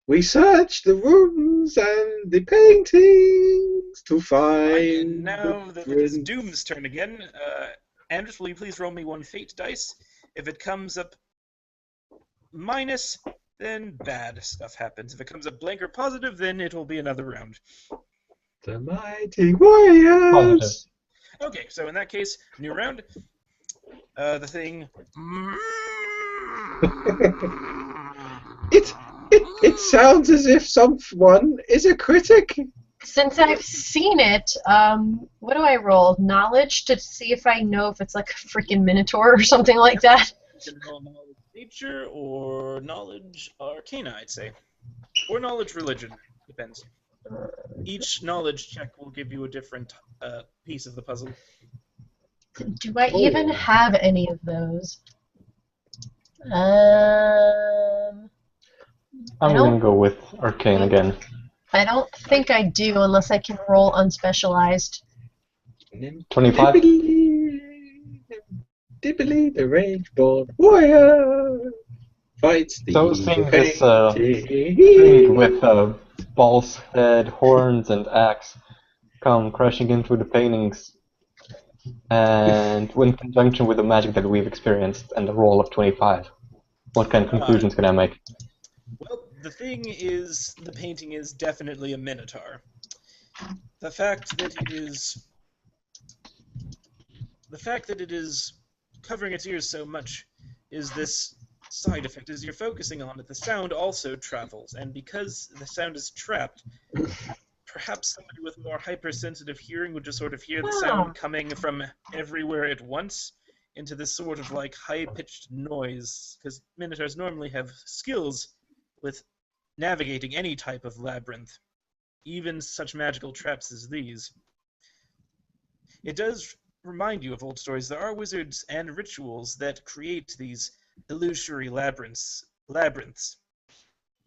We search the rooms and the paintings to Alright, and find the now that it is prince. Doom's turn again, Andrews, will you please roll me one fate dice? If it comes up minus, then bad stuff happens. If it comes up blank or positive, then it'll be another round. The mighty warriors. Positive. Okay, so in that case, new round. The thing. It sounds as if someone is a critic. Since I've seen it, what do I roll? Knowledge to see if I know if it's like a freaking minotaur or something like that. You can roll knowledge nature or knowledge arcana, I'd say. Or knowledge religion. Depends. Each knowledge check will give you a different piece of the puzzle. Do I even have any of those? I I'm don't- gonna go with Arcane again. I don't think I do unless I can roll unspecialized. 25? Dibbly, the range-born warrior fights the So seeing this painting. thing with balls, head, horns, and axe come crashing into the paintings, and in conjunction with the magic that we've experienced and the roll of 25, what kind of conclusions can I make? Well, the painting is definitely a minotaur. The fact that it is covering its ears so much is this side effect. As you're focusing on it, the sound also travels, and because the sound is trapped, perhaps somebody with more hypersensitive hearing would just sort of hear the sound coming from everywhere at once into this sort of like high-pitched noise, because minotaurs normally have skills with navigating any type of labyrinth, even such magical traps as these. It does remind you of old stories. There are wizards and rituals that create these illusory labyrinths,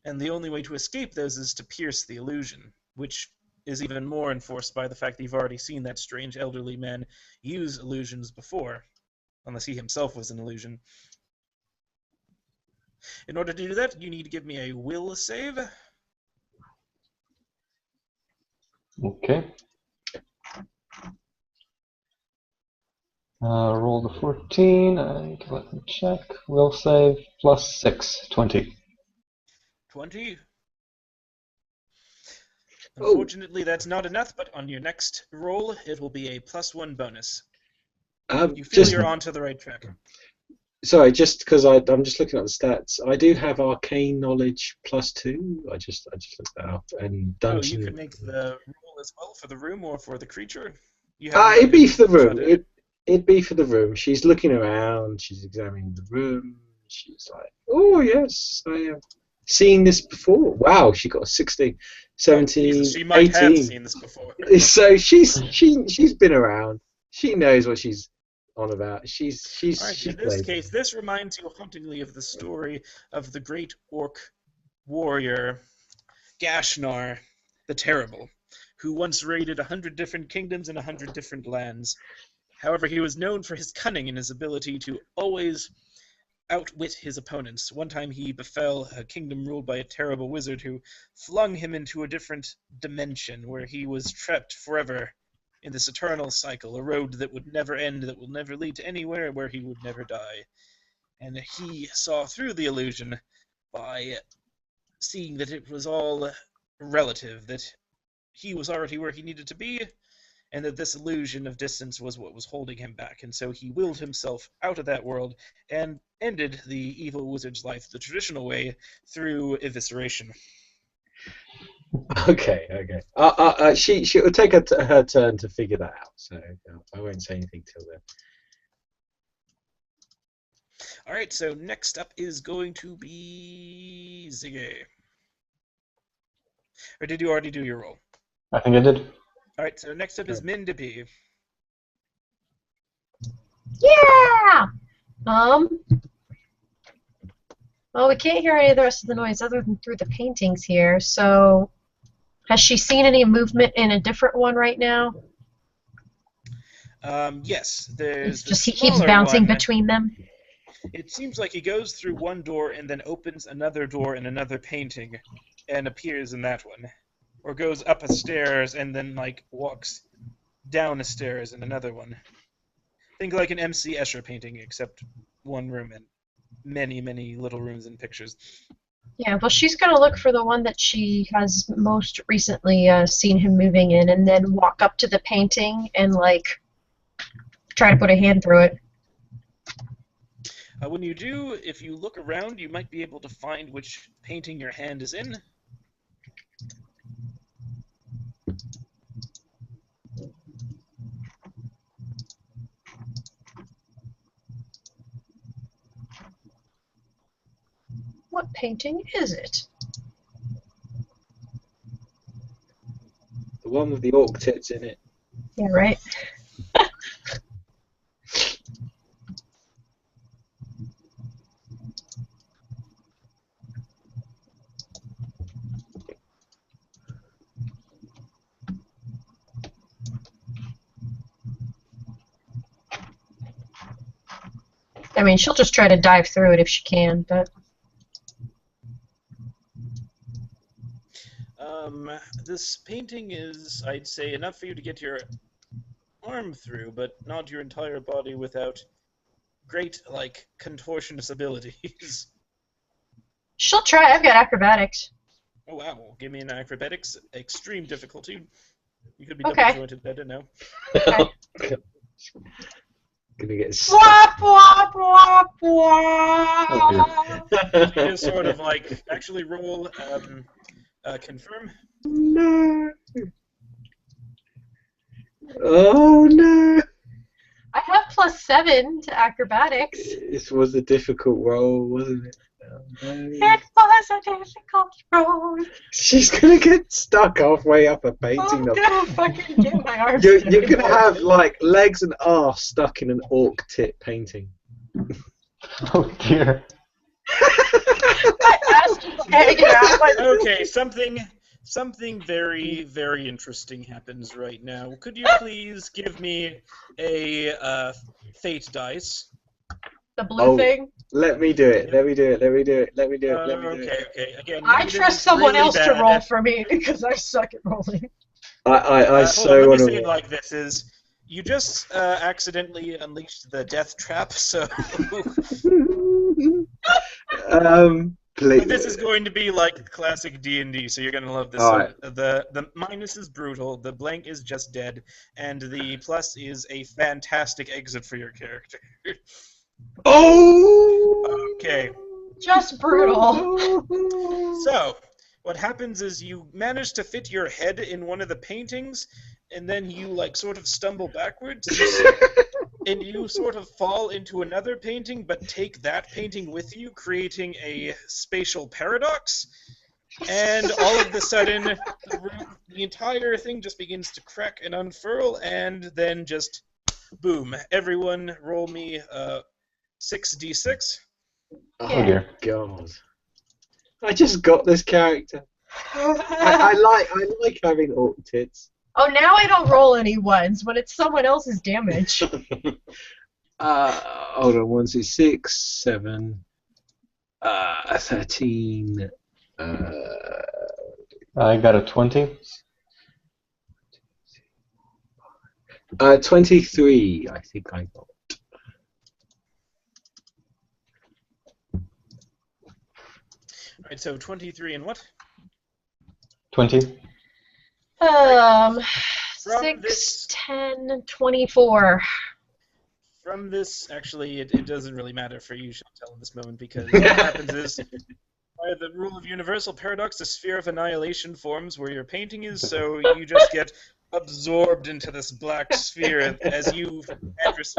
and the only way to escape those is to pierce the illusion, which is even more enforced by the fact that you've already seen that strange elderly man use illusions before, unless he himself was an illusion. In order to do that, you need to give me a will save. Okay. Roll the 14, and let me check. Will save plus 6, 20. 20. Unfortunately, that's not enough, but on your next roll, it will be a +1 bonus. You feel you're onto the right track. Sorry, just because I'm just looking at the stats. I do have arcane knowledge +2. I just looked that up. And dungeon. Oh, you could make the roll as well for the room or for the creature. It'd be for the room. It'd be for the room. She's looking around. She's examining the room. She's like, "Oh yes, I have seen this before." Wow, she got a 16, 17, Jesus, she might 18. have seen this before. So she's been around. She knows what she's on about. She's Alright, in this case, this reminds you hauntingly of the story of the great orc warrior Gashnar the Terrible, who once raided 100 different kingdoms in 100 different lands. However, he was known for his cunning and his ability to always outwit his opponents. One time he befell a kingdom ruled by a terrible wizard who flung him into a different dimension where he was trapped forever in this eternal cycle, a road that would never end, that will never lead to anywhere, where he would never die. And he saw through the illusion by seeing that it was all relative, that he was already where he needed to be, and that this illusion of distance was what was holding him back. And so he willed himself out of that world and ended the evil wizard's life the traditional way, through evisceration. Okay. She'll take her turn to figure that out. So I won't say anything till then. All right. So next up is going to be Ziggy. Or did you already do your roll? I think I did. All right. So next up is Mindipi. Yeah! Well, we can't hear any of the rest of the noise other than through the paintings here, so has she seen any movement in a different one right now? Yes, there's Just he keeps bouncing between them? It seems like he goes through one door and then opens another door in another painting and appears in that one. Or goes up a stairs and then, like, walks down a stairs in another one. Think like an M.C. Escher painting, except one room and many, many little rooms and pictures. Yeah, well, she's gonna look for the one that she has most recently seen him moving in, and then walk up to the painting and like try to put a hand through it. When you do, if you look around, you might be able to find which painting your hand is in. What painting is it? The one with the orc tits in it. Yeah, right. I mean, she'll just try to dive through it if she can, but This painting is, I'd say, enough for you to get your arm through, but not your entire body without great, like, contortionist abilities. she'll try. I've got acrobatics. Oh wow, give me an acrobatics, extreme difficulty. You could be Okay. double jointed, I don't know. Okay. Gonna get Wah, wah, wah, wah. Oh, You just sort of, like, actually roll, confirm. No. Oh no. I have +7 to acrobatics. This was a difficult roll, wasn't it? Oh, no. It was a difficult road. She's gonna get stuck halfway up a I'm painting. gonna fucking get my arms. You're gonna have like legs and arse stuck in an orc tit painting. oh dear. My ass is hanging out. Like, Okay, something very, very interesting happens right now. Could you please give me a fate dice? the blue Oh. thing. Let me do it. Let me do it. Let me do it. Let me do it. Let me do Okay, it. okay. Again, I negative trust is someone really else to bad. roll for me because I suck at rolling. I Hold so on, want let me say it to. like this: is you just accidentally unleashed the death trap, so Please. this is going to be like classic D&D. So you're gonna love this. All right. So the minus is brutal, the blank is just dead, and the plus is a fantastic exit for your character. Oh. Okay. Just brutal. So, what happens is you manage to fit your head in one of the paintings, and then you, like, sort of stumble backwards, and you sort of fall into another painting, but take that painting with you, creating a spatial paradox. And all of a sudden, the entire thing just begins to crack and unfurl, and then just, boom. Everyone roll me 6d6. Oh dear. God! I just got this character. I like having orc tits. Oh, now I don't roll any ones when it's someone else's damage. Hold on, 1, 2, 6, 7, 13. I got a 20. 23. I think I got. Alright, so 23 and what? 20. From 6, this- 10, 24. From this, actually, it doesn't really matter for you, Chantel, in this moment, because what happens is, by the rule of universal paradox, the sphere of annihilation forms where your painting is, so you just get absorbed into this black sphere as you, Andrus,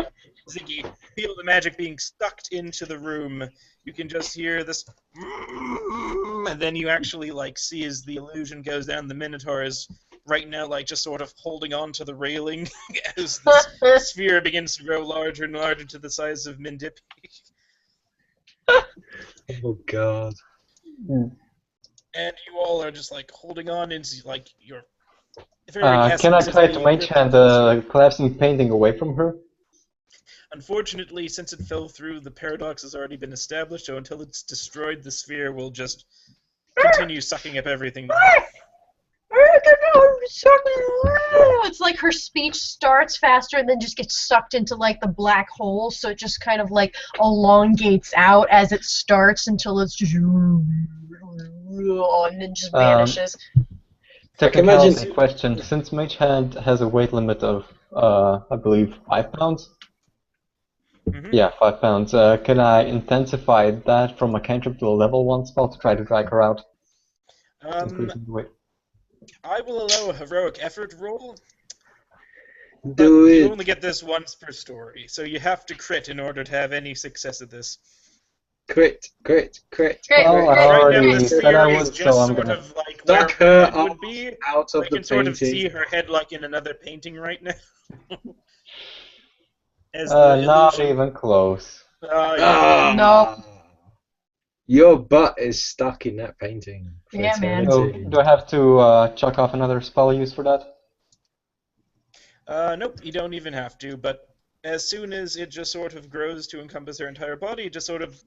Ziggy, feel the magic being sucked into the room. You can just hear this, and then you actually, like, see as the illusion goes down, the Minotaur is right now, like, just sort of holding on to the railing as this sphere begins to grow larger and larger to the size of Mindipi. Oh God! And you all are just, like, holding on into, like, your very Can I essence is try to being mage ripped hand into this. the collapsing painting away from her? Unfortunately, since it fell through, the paradox has already been established, so until it's destroyed, the sphere will just continue sucking up everything. It's like her speech starts faster and then just gets sucked into like the black hole, so it just kind of like elongates out as it starts until it's just and then just vanishes. Technicality question. Since Mage Hand has a weight limit of, I believe, 5 pounds? Mhm. Yeah, 5 pounds. Can I intensify that from a cantrip to a level 1 spell to try to drag her out? Increasing the weight. I will allow a heroic effort roll, but Do you it. only get this once per story, so you have to crit in order to have any success at this. Crit. Great. Well, I Right now, already the said sphere I is would, just so I'm sort gonna... of like where Knock her her head would be. out of I the can sort of painting. see her head like in another painting right now. As the not illusion. even close. Yeah. No. Your butt is stuck in that painting. For Yeah, man. eternity. Do I have to chuck off another spell use for that? Nope, you don't even have to, but as soon as it just sort of grows to encompass her entire body, it just sort of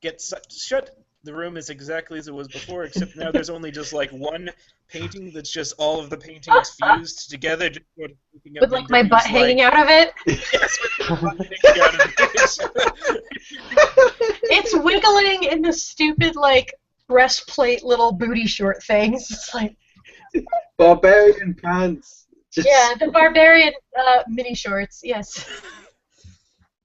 gets shut. The room is exactly as it was before, except now there's only just like one painting that's just all of the paintings fused together, just sort of looking up With like my butt hanging out of it. Yes, with your butt hanging out of it. It's wiggling in the stupid like breastplate little booty short things. It's like Barbarian pants. Just... yeah, the barbarian mini shorts. Yes.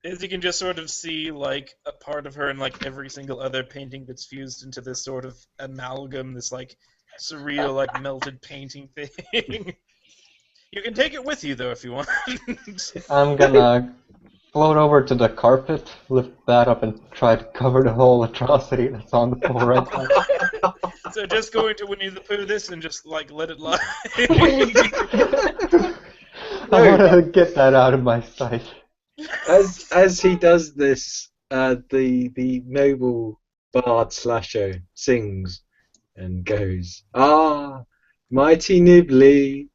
As you can just sort of see, like, a part of her in, like, every single other painting that's fused into this sort of amalgam, this, like, surreal, like, melted painting thing. You can take it with you, though, if you want. I'm gonna float over to the carpet, lift that up, and try to cover the whole atrocity that's on the floor right now. So just go into Winnie the Pooh this and just, like, let it lie. I wanna get that out of my sight. As he does this, the noble bard Slasher sings and goes, "Ah, mighty Nibley,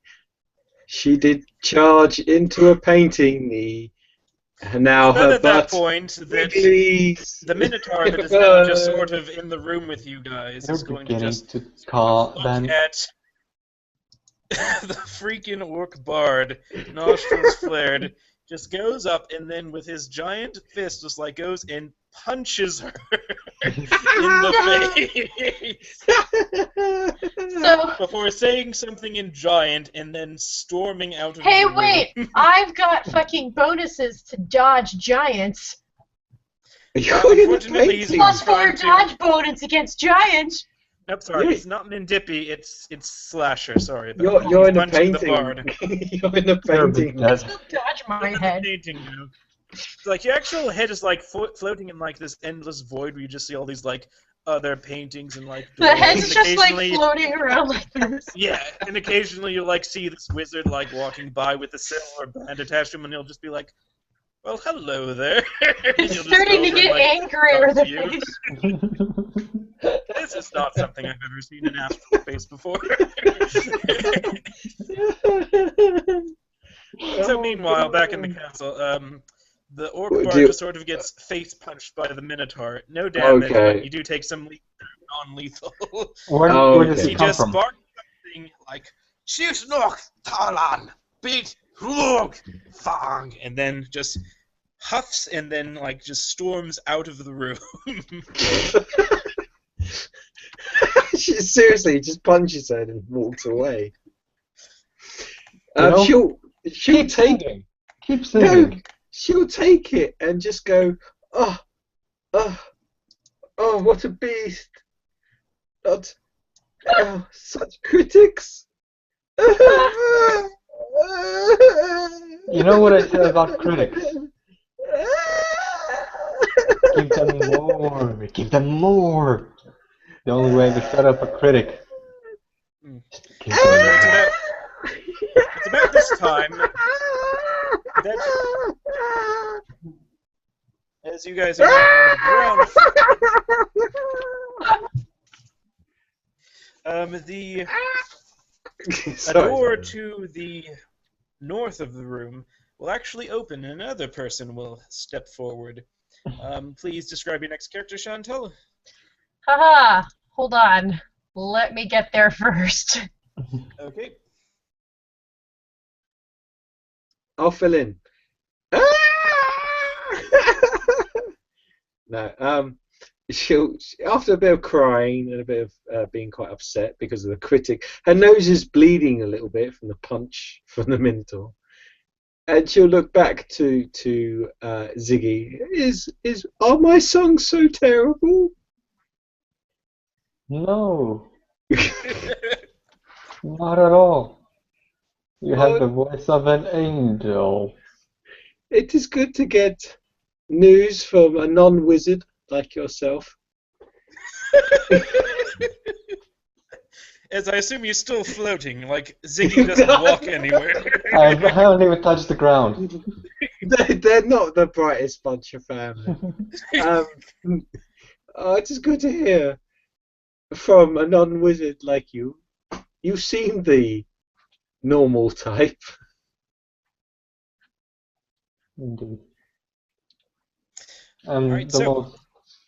she did charge into a painting, and now Then her at that butt point, that wiggles." the Minotaur that is now just sort of in the room with you guys is You're going to beginning just to call look then. at the freaking orc bard, nostrils flared, just goes up and then with his giant fist just like goes and punches her in the face So before saying something in giant and then storming out of hey, the room. wait! I've got fucking bonuses to dodge giants. Unfortunately, he's Plus 4 trying to... dodge bonus against giants. Nope, sorry, Yeah. it's not Mendippy, it's Slasher, sorry. You're He's in a punching painting. the bard. You're in a painting. Dead. Still dodge my Look at head. the painting now. It's like your actual head is like floating in like this endless void where you just see all these like other paintings and like The doors, head's and just like occasionally- floating around like this. Yeah, and occasionally you'll like see this wizard like walking by with a silver band attached to him, and he'll just be like, "Well, hello there." And It's you'll just starting go to over and, get like, angrier. talk The to you. face. This is not something I've ever seen in astral space before. So meanwhile, back in the castle, the orc What bard do you- just sort of gets face punched by the Minotaur. No damage, Okay. but you do take some non-lethal. Where Oh, does okay. He it come just from? barks something like "Shoot noch Talan, beat Rug, Fang," and then just huffs and then like just storms out of the room. She seriously just punches her and walks away. You know, She'll take singing. Keep singing. no, she'll take it and just go, oh, what a beast! Not such critics. You know what I said about critics? Give them more. Give them more. The only way to set up a critic. is to give them more. It's about this time that, as you guys are on the ground, a door to the north of the room will actually open and another person will step forward. Please describe your next character, Chantel. Haha, hold on. Let me get there first. Okay. I'll fill in. No, she'll after a bit of crying and a bit of being quite upset because of the critic, her nose is bleeding a little bit from the punch from the Minotaur, and she'll look back to Ziggy. Are my songs so terrible? No, not at all. You have the voice of an angel. It is good to get news from a non-wizard like yourself. As I assume you're still floating, like Ziggy doesn't walk anywhere. I haven't even touched the ground. They're not the brightest bunch of family. It is good to hear from a non-wizard like you. You seem the normal type. Indeed. I'm Alright, the so most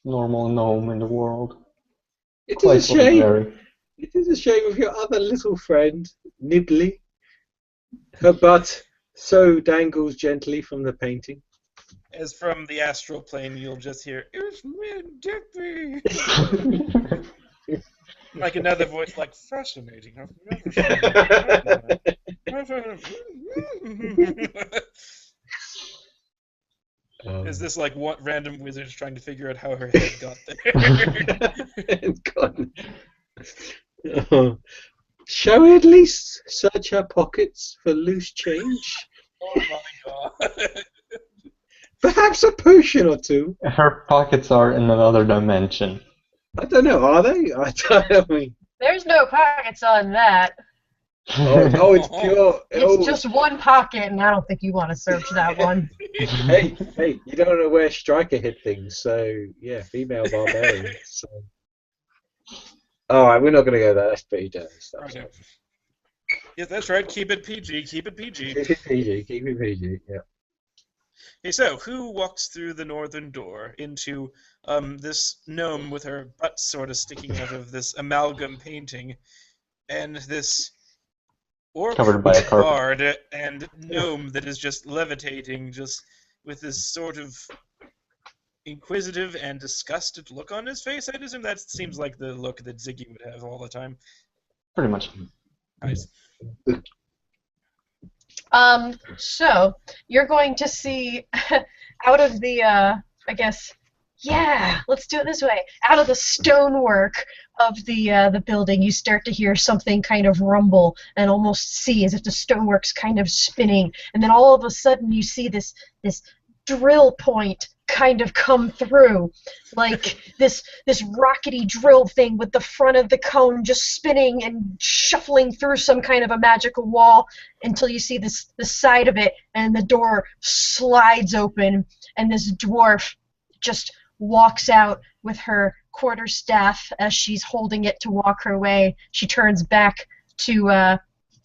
normal gnome in the world. It Quite is a shame. ordinary. It is a shame of your other little friend, Nibbly. Her butt so dangles gently from the painting. as from the astral plane, you'll just hear, "It's me, Dippy!" Like another voice, like, fascinating. I've never seen that. Is this like what random wizard's trying to figure out how her head got there? Shall we at least search her pockets for loose change? Oh my god. Perhaps a potion or two. Her pockets are in another dimension. I don't know, are they? I don't know. There's no pockets on that. Oh, it's pure. It's just one pocket, and I don't think you want to search that one. Hey, you don't know where Striker hid things, so yeah, female barbarian. So. Alright, we're not going to go there. That's pretty dirty stuff. Okay. Yeah, that's right. Keep it PG. Keep it PG. Keep it PG, yeah. Okay, so who walks through the northern door into this gnome with her butt sort of sticking out of this amalgam painting, and this orc Covered by a carpet. bard and gnome that is just levitating, just with this sort of inquisitive and disgusted look on his face? I'd assume that seems like the look that Ziggy would have all the time. Pretty much. Nice. So you're going to see out of the, I guess, yeah, let's do it this way. Out of the stonework of the building, you start to hear something kind of rumble and almost see as if the stonework's kind of spinning, and then all of a sudden you see this drill point kind of come through, like this rockety drill thing with the front of the cone just spinning and shuffling through some kind of a magical wall until you see the side of it, and the door slides open, and this dwarf just walks out with her quarterstaff as she's holding it to walk her way. She turns back to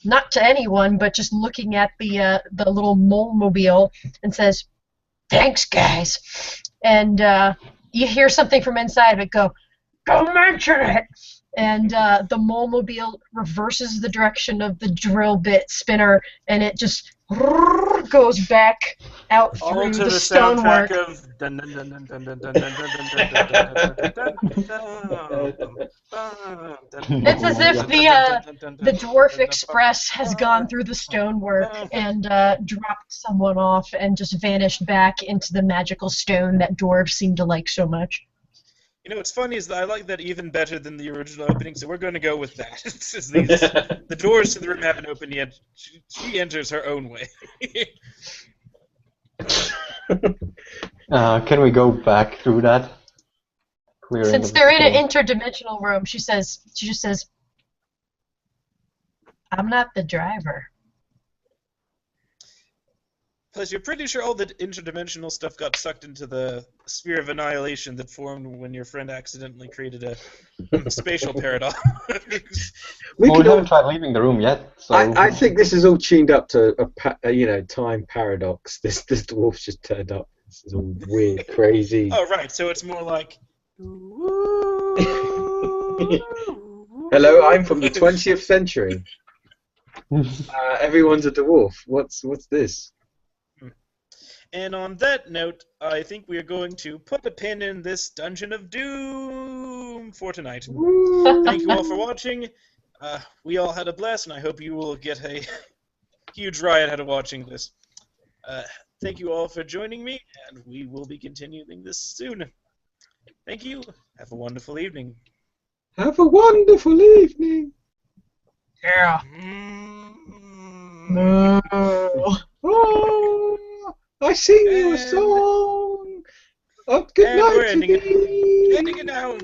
not to anyone, but just looking at the little mole-mobile and says, "Thanks, guys." And you hear something from inside of it go, "Go mention it!" And the mole-mobile reverses the direction of the drill bit spinner, and it just goes back out All through to the the stonework. soundtrack of dun dun dun dun dun dun dun dun dun. It's as if the Dwarf Express has gone through the stonework and dropped someone off and just vanished back into the magical stone that dwarves seem to like so much. You know what's funny is that I like that even better than the original opening, so we're going to go with that. The doors to the room haven't opened yet. She enters her own way. Can we go back through that? Clearing Since they're in an interdimensional room, she just says, "I'm not the driver." Plus, you're pretty sure all the interdimensional stuff got sucked into the sphere of annihilation that formed when your friend accidentally created a spatial paradox. We Well, could we all, haven't tried leaving the room yet, so... I think this is all tuned up to a time paradox. This dwarf's just turned up. This is all weird, crazy. Oh, right. So it's more like. Hello, I'm from the 20th century. Everyone's a dwarf. What's this? And on that note, I think we are going to put a pin in this Dungeon of Doom for tonight. Thank you all for watching. We all had a blast, and I hope you will get a huge riot out of watching this. Thank you all for joining me, and we will be continuing this soon. Thank you. Have a wonderful evening. Have a wonderful evening. Yeah. Oh, I sing you a song. Good And we're night to ending it. thee. Ending it now.